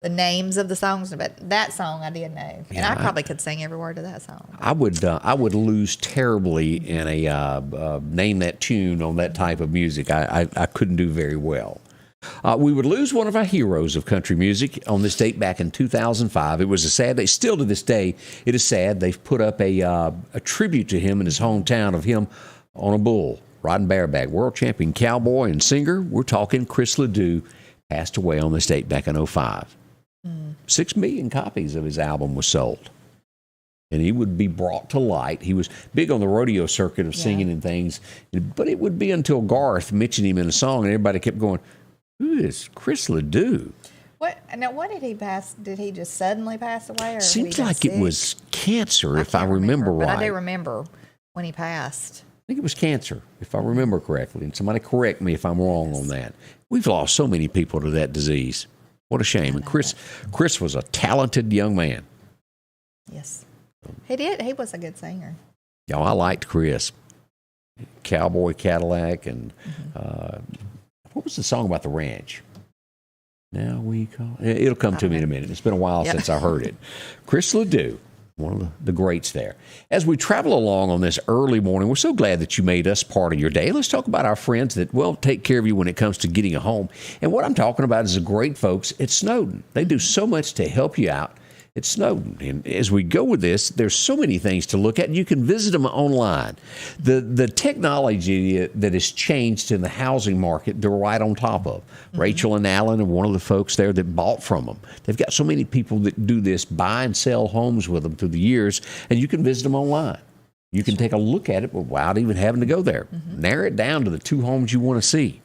the names of the songs, but that song I did know. And I probably could sing every word to that song. I would lose terribly in a name that tune on that type of music. I couldn't do very well. We would lose one of our heroes of country music on this date back in 2005. It was a sad day. Still to this day, it is sad. They've put up a tribute to him in his hometown of him on a bull, riding bareback. World champion cowboy and singer. We're talking Chris Ledoux, passed away on this date back in 05. 6 million copies of his album was sold. And he would be brought to light. He was big on the rodeo circuit of singing and things. But it would be until Garth mentioned him in a song and everybody kept going, who is Chris Ledoux? What did he pass? Did he just suddenly pass away? Or Seems like it was cancer, if I remember right. But I do remember when he passed. I think it was cancer, if I remember correctly. And somebody correct me if I'm wrong on that. We've lost so many people to that disease. What a shame. And Chris was a talented young man. Yes. He did. He was a good singer. Yeah, I liked Chris. Cowboy Cadillac and what was the song about the ranch? Now we call. It'll come to me in a minute. It's been a while since I heard it. Chris Ledoux, one of the greats there. As we travel along on this early morning, we're so glad that you made us part of your day. Let's talk about our friends that, well, take care of you when it comes to getting a home. And what I'm talking about is the great folks at Snowden. They do so much to help you out at Snowden. And as we go with this, there's so many things to look at. You can visit them online. The technology that has changed in the housing market, they're right on top of. Rachel and Alan are one of the folks there that bought from them. They've got so many people that do this, buy and sell homes with them through the years, and you can visit them online. You can take a look at it without even having to go there. Narrow it down to the 2 homes you want to see.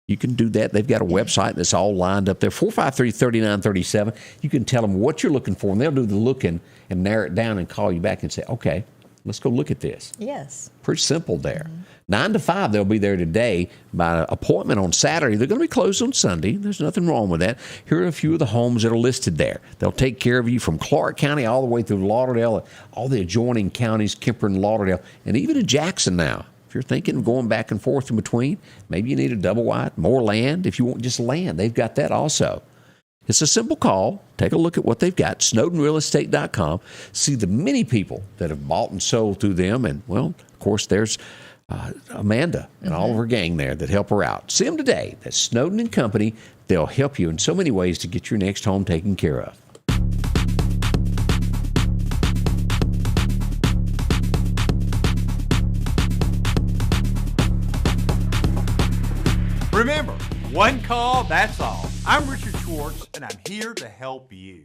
You can do that. They've got a website that's all lined up there, 453-3937. You can tell them what you're looking for, and they'll do the looking and narrow it down and call you back and say, okay, let's go look at this. Yes. Pretty simple there. 9 to 5, they'll be there today by appointment on Saturday. They're going to be closed on Sunday. There's nothing wrong with that. Here are a few of the homes that are listed there. They'll take care of you from Clark County all the way through Lauderdale, all the adjoining counties, Kemper and Lauderdale, and even in Jackson now. If you're thinking of going back and forth in between, maybe you need a double wide, more land. If you want just land, they've got that also. It's a simple call. Take a look at what they've got, SnowdenRealEstate.com. See the many people that have bought and sold through them. And, well, of course, there's Amanda and all of her gang there that help her out. See them today. That's Snowden and Company. They'll help you in so many ways to get your next home taken care of. Remember, one call, that's all. I'm Richard Schwartz, and I'm here to help you.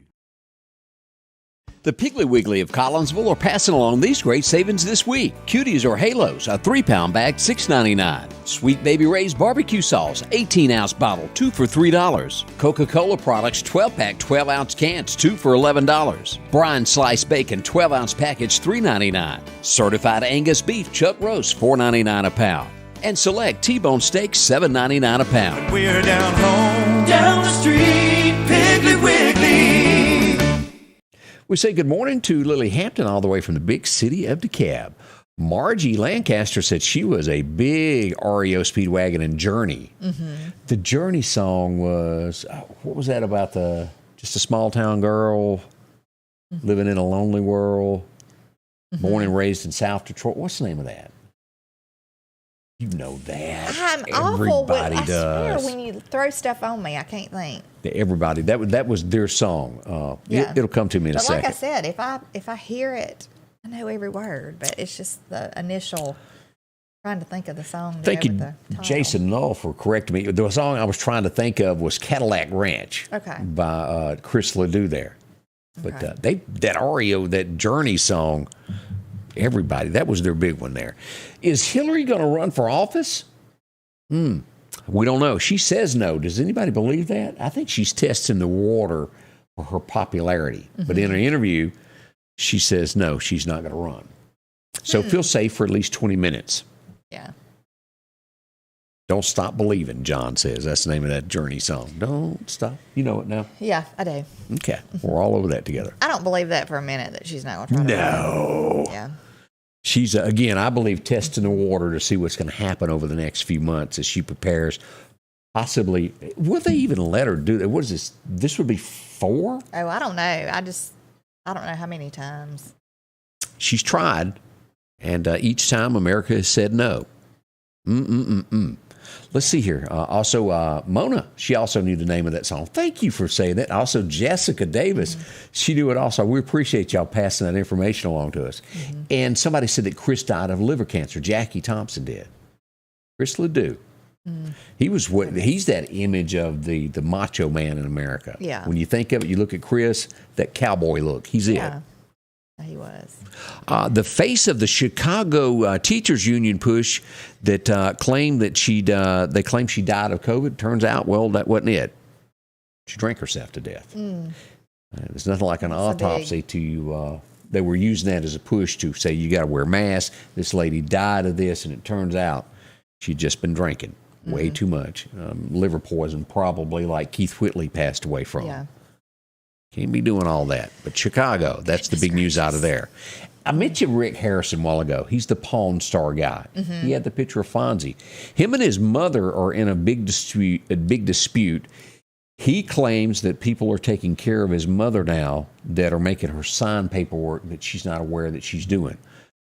The Piggly Wiggly of Collinsville are passing along these great savings this week. Cuties or Halos, a 3-pound bag, $6.99. Sweet Baby Ray's barbecue sauce, 18-ounce bottle, 2 for $3. Coca-Cola products, 12-pack, 12-ounce cans, 2 for $11. Brine sliced bacon, 12-ounce package, $3.99. Certified Angus beef chuck roast, $4.99 a pound. And select T-bone steaks, $7.99 a pound. We're down home, down the street, Piggly Wiggly. We say good morning to Lily Hampton all the way from the big city of DeKalb. Margie Lancaster said she was a big REO Speedwagon and Journey. The Journey song was, what was that about just a small town girl living in a lonely world, born and raised in South Detroit? What's the name of that? You know that. I'm awful with, I does. swear, when you throw stuff on me, I can't think. Everybody. That was their song. Yeah. It'll come to me in a But second. like I said, if I hear it, I know every word, but it's just the initial trying to think of the song. Thank you, the title. Jason Null, for correcting me. The song I was trying to think of was Cadillac Ranch by Chris Ledoux there. But that REO, that Journey song, everybody, that was their big one there. Is Hillary going to run for office? We don't know. She says no. Does anybody believe that? I think she's testing the water for her popularity. But in an interview, she says no, she's not going to run. So feel safe for at least 20 minutes. Yeah. Don't stop believing, John says. That's the name of that Journey song. Don't stop. You know it now? Yeah, I do. Okay. We're all over that together. I don't believe that for a minute that she's not going to try to run. No. Yeah. She's, again, I believe, testing the water to see what's going to happen over the next few months as she prepares. Possibly, will they even let her do that? What is this? This would be 4? Oh, I don't know. I don't know how many times. She's tried, and each time America has said no. Let's see here. Also, Mona, she also knew the name of that song. Thank you for saying that. Also, Jessica Davis, she knew it also. We appreciate y'all passing that information along to us. And somebody said that Chris died of liver cancer. Jackie Thompson did. Chris Ledoux. He's that image of the macho man in America. Yeah. When you think of it, you look at Chris, that cowboy look. He's it. He was. The face of the Chicago Teachers Union push that claimed that they claimed she died of COVID. Turns out, well, that wasn't it. She drank herself to death. There's nothing like an autopsy to. They were using that as a push to say you got to wear masks. This lady died of this, and it turns out she'd just been drinking way too much. Liver poison, probably, like Keith Whitley passed away from. Yeah. Can't be doing all that. But Chicago, that's the big news out of there. I mentioned Rick Harrison a while ago. He's the Pawn Star guy. He had the picture of Fonzie. Him and his mother are in a big dispute. He claims that people are taking care of his mother now that are making her sign paperwork that she's not aware that she's doing.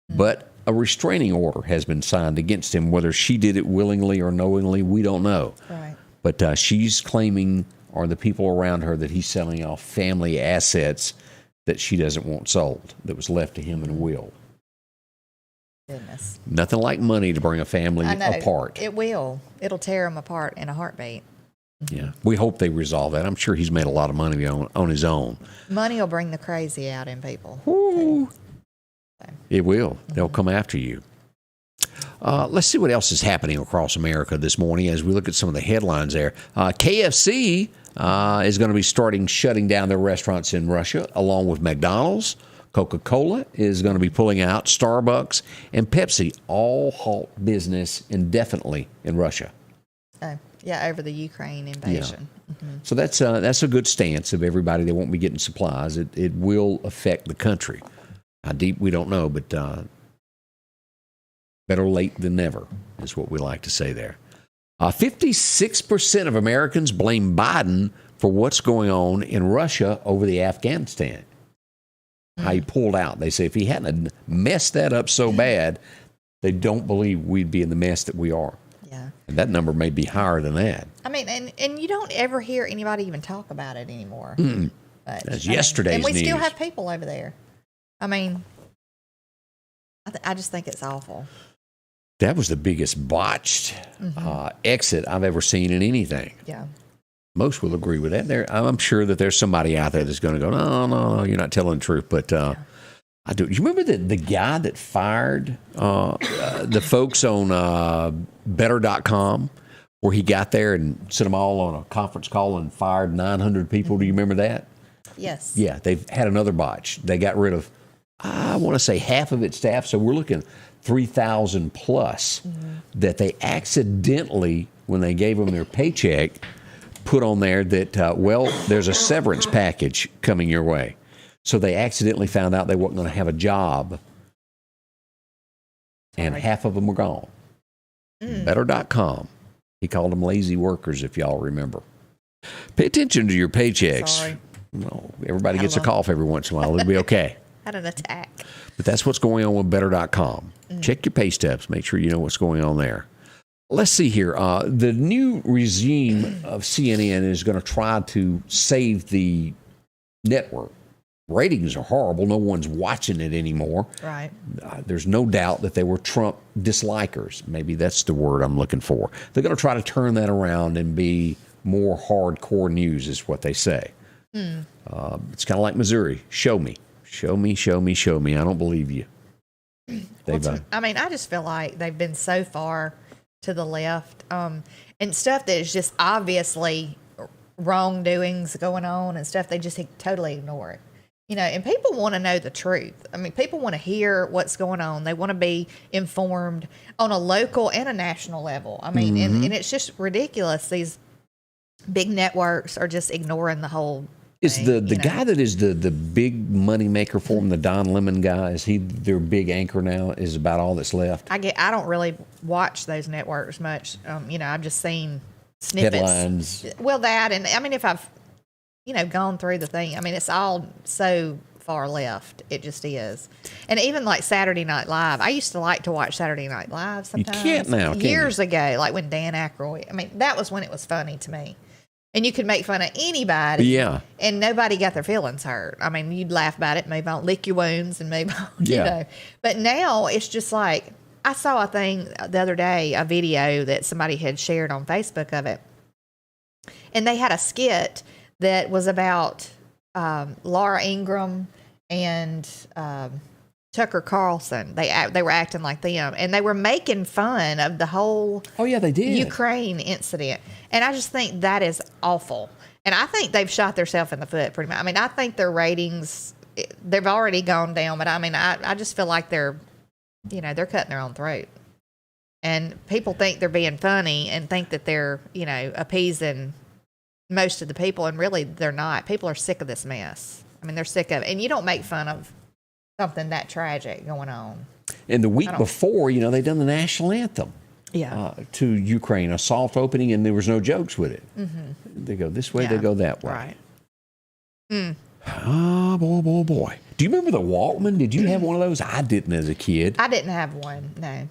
But a restraining order has been signed against him. Whether she did it willingly or knowingly, we don't know. Right. But she's claiming, or the people around her, that he's selling off family assets that she doesn't want sold, that was left to him in a will. Goodness. Nothing like money to bring a family I know. apart. It will. It'll tear them apart in a heartbeat. Yeah, we hope they resolve that. I'm sure he's made a lot of money on his own. Money will bring the crazy out in people. Ooh. It will. They'll come after you. Let's see what else is happening across America this morning as we look at some of the headlines there. KFC is going to be shutting down their restaurants in Russia, along with McDonald's. Coca-Cola is going to be pulling out. Starbucks and Pepsi all halt business indefinitely in Russia. Oh, yeah, over the Ukraine invasion. Yeah. So that's a good stance of everybody. They won't be getting supplies. It will affect the country. How deep, we don't know, but better late than never is what we like to say there. 56% of Americans blame Biden for what's going on in Russia over the Afghanistan. How he pulled out. They say if he hadn't messed that up so bad, they don't believe we'd be in the mess that we are. Yeah. And that number may be higher than that. I mean, and you don't ever hear anybody even talk about it anymore. But, That's yesterday's and we still news. have people over there. I mean, I just think it's awful. That was the biggest botched exit I've ever seen in anything. Yeah. Most will agree with that. I'm sure that there's somebody out there that's going to go, no, you're not telling the truth. But I do. You remember the guy that fired the folks on Better.com, where he got there and sent them all on a conference call and fired 900 people? Do you remember that? Yes. Yeah, they've had another botch. They got rid of, I want to say, half of its staff. So we're looking 3,000 plus that they accidentally, when they gave them their paycheck, put on there that, there's a severance package coming your way. So they accidentally found out they weren't going to have a job, and half of them were gone. Better.com. He called them lazy workers, if y'all remember. Pay attention to your paychecks. Sorry. No, everybody gets a cough every once in a while. It'll be okay. Had an attack. But that's what's going on with Better.com. Check your pay stubs. Make sure you know what's going on there. Let's see here. The new regime of CNN is going to try to save the network. Ratings are horrible. No one's watching it anymore. Right. There's no doubt that they were Trump dislikers. Maybe that's the word I'm looking for. They're going to try to turn that around and be more hardcore news, is what they say. It's kind of like Missouri. Show me. Show me, show me, show me. I don't believe you. I just feel like they've been so far to the left, and stuff that is just obviously wrongdoings going on and stuff, they just totally ignore it. And people want to know the truth. I mean, people want to hear what's going on. They want to be informed on a local and a national level. I mean, and it's just ridiculous. These big networks are just ignoring the whole Is thing, the guy that is the big money maker for them, the Don Lemon guy, is he their big anchor now? Is about all that's left? I don't really watch those networks much. I've just seen snippets. Headlines. Well, that, and I mean, if I've gone through the thing, I mean, it's all so far left. It just is. And even like Saturday Night Live, I used to like to watch Saturday Night Live sometimes. You can't now, can Years you? ago, like when Dan Aykroyd, I mean, that was when it was funny to me. And you could make fun of anybody. Yeah. And nobody got their feelings hurt. I mean, you'd laugh about it, move on, lick your wounds and move on, Yeah. But now it's just like, I saw a thing the other day, a video that somebody had shared on Facebook of it. And they had a skit that was about Laura Ingraham and Tucker Carlson. They were acting like them, and they were making fun of the whole Yeah, they did. Ukraine incident. And I just think that is awful. And I think they've shot themselves in the foot pretty much. I mean, I think their ratings, they've already gone down, but I mean, I just feel like they're cutting their own throat. And people think they're being funny and think that they're, appeasing most of the people, and really they're not. People are sick of this mess. I mean, they're sick of it. And you don't make fun of something that tragic going on. And the week before, they done the national anthem. Yeah. To Ukraine, a soft opening, and there was no jokes with it. They go this way, they go that way. Right. Oh, boy. Do you remember the Walkman? Did you have one of those? I didn't as a kid. I didn't have one. No.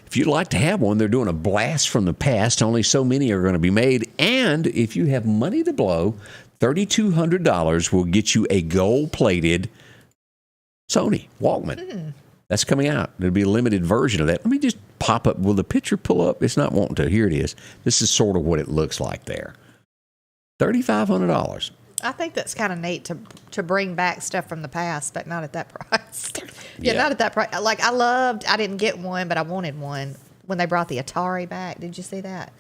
If you'd like to have one, they're doing a blast from the past. Only so many are going to be made. And if you have money to blow, $3,200 will get you a gold-plated Sony Walkman. That's coming out. There'll be a limited version of that. Let me just pop up. Will the picture pull up? It's not wanting to. Here it is. This is sort of what it looks like there. $3,500. I think that's kind of neat to bring back stuff from the past, but not at that price. Not at that price. Like, I didn't get one, but I wanted one when they brought the Atari back. Did you see that?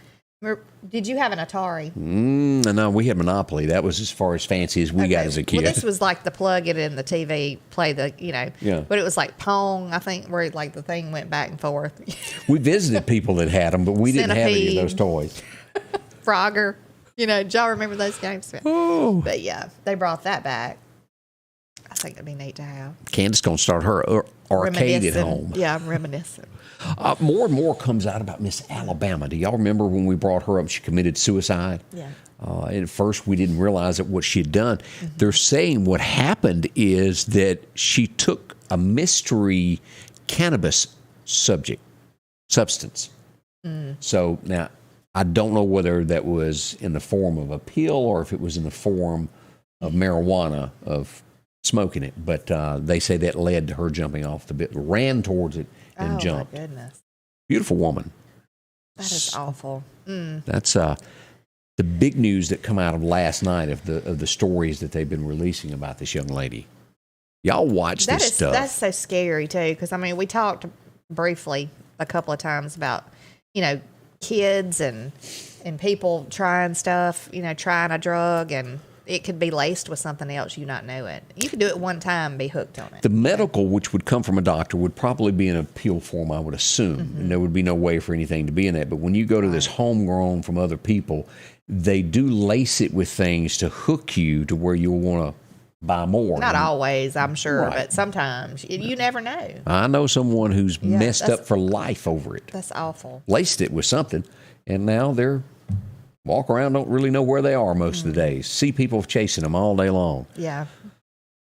Did you have an Atari? No, we had Monopoly. That was as far as fancy as we got as a kid. Well, this was like the plug it in the TV, play the, but it was like Pong, I think, where like the thing went back and forth. We visited people that had them, but we didn't have any of those toys. Frogger. Did y'all remember those games? Oh. But yeah, they brought that back. I think it'd be neat to have. Candace going to start her arcade at home. Yeah, I'm reminiscing. More and more comes out about Miss Alabama. Do y'all remember when we brought her up, she committed suicide? Yeah. And at first, we didn't realize that what she had done. They're saying what happened is that she took a mystery cannabis substance. So now, I don't know whether that was in the form of a pill or if it was in the form of marijuana, of smoking it. But they say that led to her jumping off the bed, ran towards it, and jumped. Oh, my goodness. Beautiful woman. That is awful. That's the big news that come out of last night of the stories that they've been releasing about this young lady. Y'all watch this stuff. That's so scary, too, because, we talked briefly a couple of times about, kids and people trying stuff, trying a drug, and it could be laced with something else, you not know it. You could do it one time and be hooked on it. The medical, which would come from a doctor, would probably be in a pill form, I would assume. And there would be no way for anything to be in that. But when you go to this homegrown from other people, they do lace it with things to hook you to where you'll want to buy more. Not always, I'm sure, but sometimes. You never know. I know someone who's messed up for life over it. That's awful. Laced it with something, and now they're walk around, don't really know where they are most of the days. See people chasing them all day long. Yeah.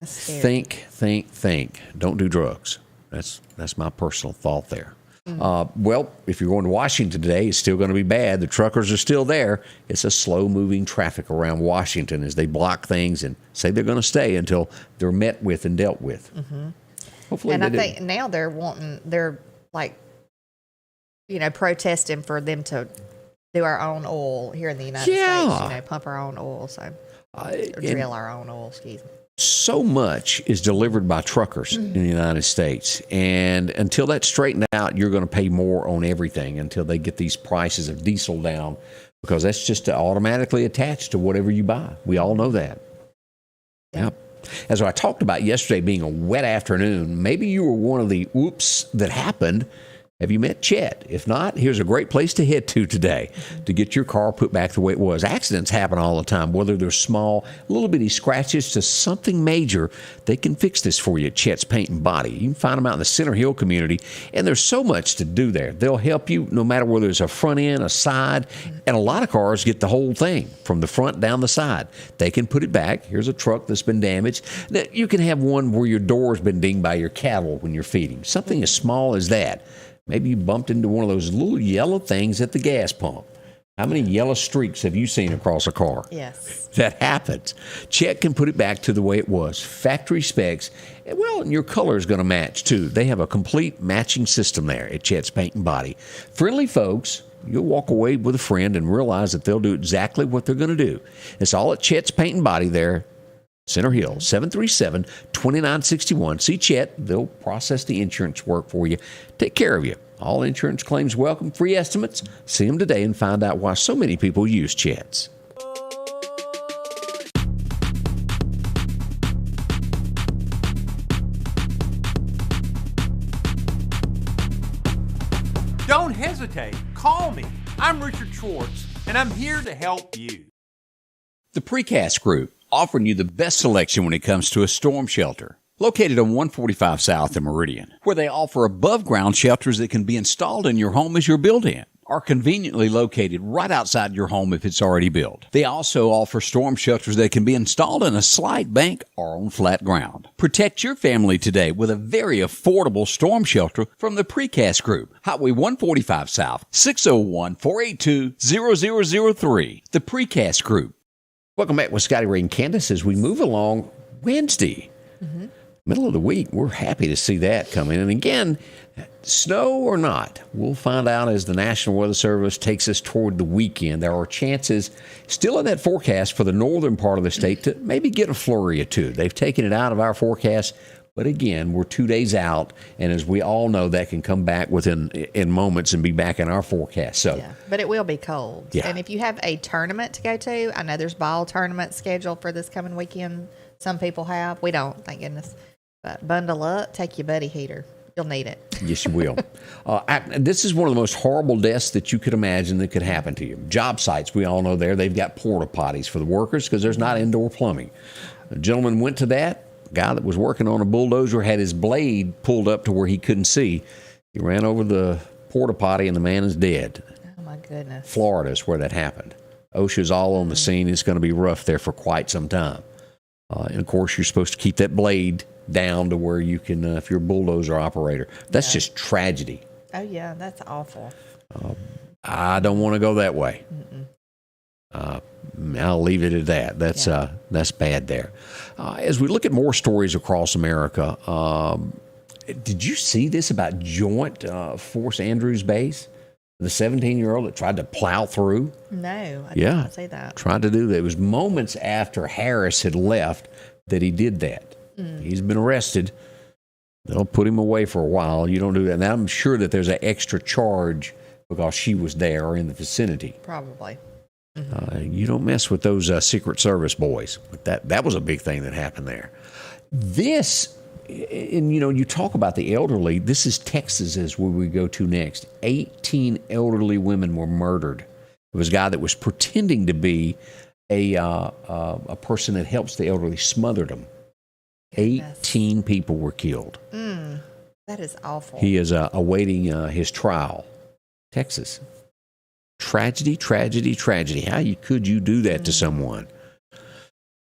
That's scary. Think. Don't do drugs. That's my personal thought there. Well, if you're going to Washington today, it's still going to be bad. The truckers are still there. It's a slow-moving traffic around Washington as they block things and say they're going to stay until they're met with and dealt with. Hopefully, and I think now they're like, protesting for them to do our own oil here in the United States. Pump our own oil, drill our own oil. Excuse me. So much is delivered by truckers in the United States. And until that's straightened out, you're going to pay more on everything until they get these prices of diesel down, because that's just automatically attached to whatever you buy. We all know that. Yep. As I talked about yesterday being a wet afternoon, maybe you were one of the oops that happened. Have you met Chet? If not, here's a great place to head to today to get your car put back the way it was. Accidents happen all the time, whether they're small, little bitty scratches to something major. They can fix this for you at Chet's Paint and Body. You can find them out in the Center Hill community, and there's so much to do there. They'll help you no matter whether it's a front end, a side, and a lot of cars get the whole thing from the front down the side. They can put it back. Here's a truck that's been damaged. Now, you can have one where your door's been dinged by your cattle when you're feeding. Something as small as that. Maybe you bumped into one of those little yellow things at the gas pump. How many yellow streaks have you seen across a car? Yes. That happens. Chet can put it back to the way it was. Factory specs. Well, and your color is going to match, too. They have a complete matching system there at Chet's Paint and Body. Friendly folks. You'll walk away with a friend and realize that they'll do exactly what they're going to do. It's all at Chet's Paint and Body there. Center Hill, 737-2961. See Chet. They'll process the insurance work for you. Take care of you. All insurance claims welcome. Free estimates. See them today and find out why so many people use Chet's. Don't hesitate. Call me. I'm Richard Schwartz, and I'm here to help you. The Precast Group, offering you the best selection when it comes to a storm shelter. Located on 145 South in Meridian, where they offer above-ground shelters that can be installed in your home as your built-in, are conveniently located right outside your home if it's already built. They also offer storm shelters that can be installed in a slight bank or on flat ground. Protect your family today with a very affordable storm shelter from the Precast Group. Highway 145 South, 601-482-0003. The Precast Group. Welcome back with Scotty Ray and Candace as we move along Wednesday. Middle of the week, we're happy to see that coming. And again, snow or not, we'll find out as the National Weather Service takes us toward the weekend. There are chances still in that forecast for the northern part of the state to maybe get a flurry or two. They've taken it out of our forecast, but again, we're 2 days out, and as we all know, that can come back in moments and be back in our forecast. So, Yeah, but it will be cold. Yeah. And if you have a tournament to go to, I know there's ball tournaments scheduled for this coming weekend. Some people have. We don't, thank goodness. But bundle up, take your buddy heater. You'll need it. Yes, you will. This is one of the most horrible deaths that you could imagine that could happen to you. Job sites, we all know they've got porta potties for the workers because there's not indoor plumbing. A gentleman went to that. A guy that was working on a bulldozer had his blade pulled up to where he couldn't see. He ran over the porta potty and the man is dead. Oh, my goodness. Florida is where that happened. OSHA's all on the scene. It's going to be rough there for quite some time. And, of course, you're supposed to keep that blade down to where you can, if you're a bulldozer operator. That's just tragedy. Oh, yeah, that's awful. I don't want to go that way. I'll leave it at that. That's bad there. As we look at more stories across America, did you see this about Joint Force Andrews Base? The 17-year-old that tried to plow through? No, I did not say that. Tried to do that. It was moments after Harris had left that he did that. He's been arrested. They'll put him away for a while. You don't do that. Now, I'm sure that there's an extra charge because she was there or in the vicinity. Probably. You don't mess with those Secret Service boys. But that was a big thing that happened there. This, and you talk about the elderly. This is Texas is where we go to next. 18 elderly women were murdered. It was a guy that was pretending to be a person that helps the elderly, smothered them. 18 people were killed. That is awful. He is awaiting his trial. Texas. Tragedy, tragedy, tragedy. How could you do that to someone?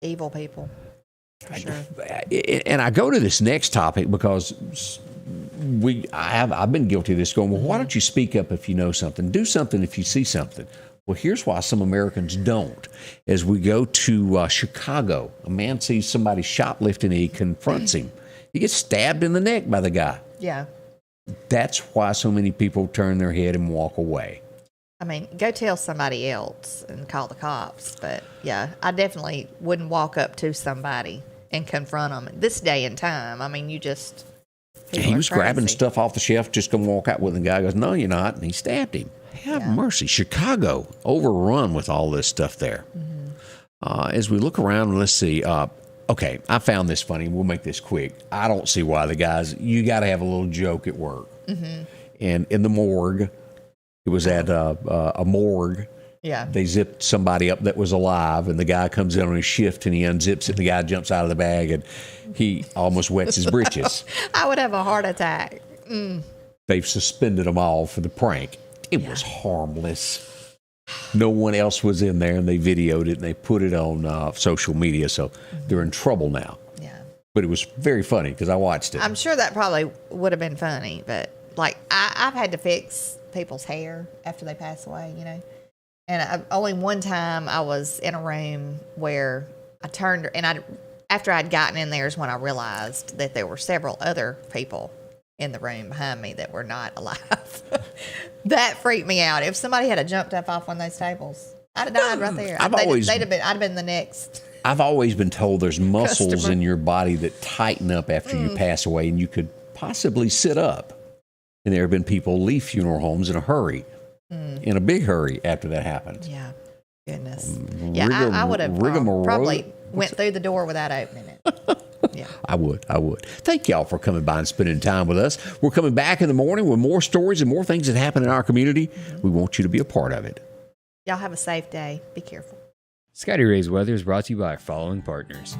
Evil people. For sure. And I go to this next topic because I've been guilty of this going, well, why don't you speak up if you know something? Do something if you see something. Well, here's why some Americans don't. As we go to Chicago, a man sees somebody shoplifting and he confronts him. He gets stabbed in the neck by the guy. Yeah. That's why so many people turn their head and walk away. I mean, go tell somebody else and call the cops. But, yeah, I definitely wouldn't walk up to somebody and confront them this day and time. I mean, you just... He was grabbing stuff off the shelf, just going to walk out with it. The guy goes, no, you're not. And he stabbed him. Have mercy. Chicago, overrun with all this stuff there. As we look around, let's see. Okay, I found this funny. We'll make this quick. I don't see why the guys, you got to have a little joke at work. And in the morgue, it was at a morgue. Yeah. They zipped somebody up that was alive, and the guy comes in on his shift, and he unzips it. The guy jumps out of the bag, and he almost wets his britches. I would have a heart attack. They've suspended them all for the prank. It was harmless. No one else was in there, and they videoed it, and they put it on social media, so they're in trouble now. Yeah. But it was very funny because I watched it. I'm sure that probably would have been funny, but, like, I've had to fix people's hair after they pass away, And only one time I was in a room where I turned, and after I'd gotten in there is when I realized that there were several other people in the room behind me that were not alive. That freaked me out. If somebody had jumped up off one of those tables, I'd have died right there. I'd have been the next. I've always been told there's muscles Customer. in your body that tighten up after you pass away, and you could possibly sit up. And there have been people leave funeral homes in a hurry, in a big hurry after that happened. Yeah, goodness. Yeah, I would have probably went through the door without opening it. Yeah. I would. Thank y'all for coming by and spending time with us. We're coming back in the morning with more stories and more things that happen in our community. We want you to be a part of it. Y'all have a safe day. Be careful. Scotty Ray's Weather is brought to you by our following partners: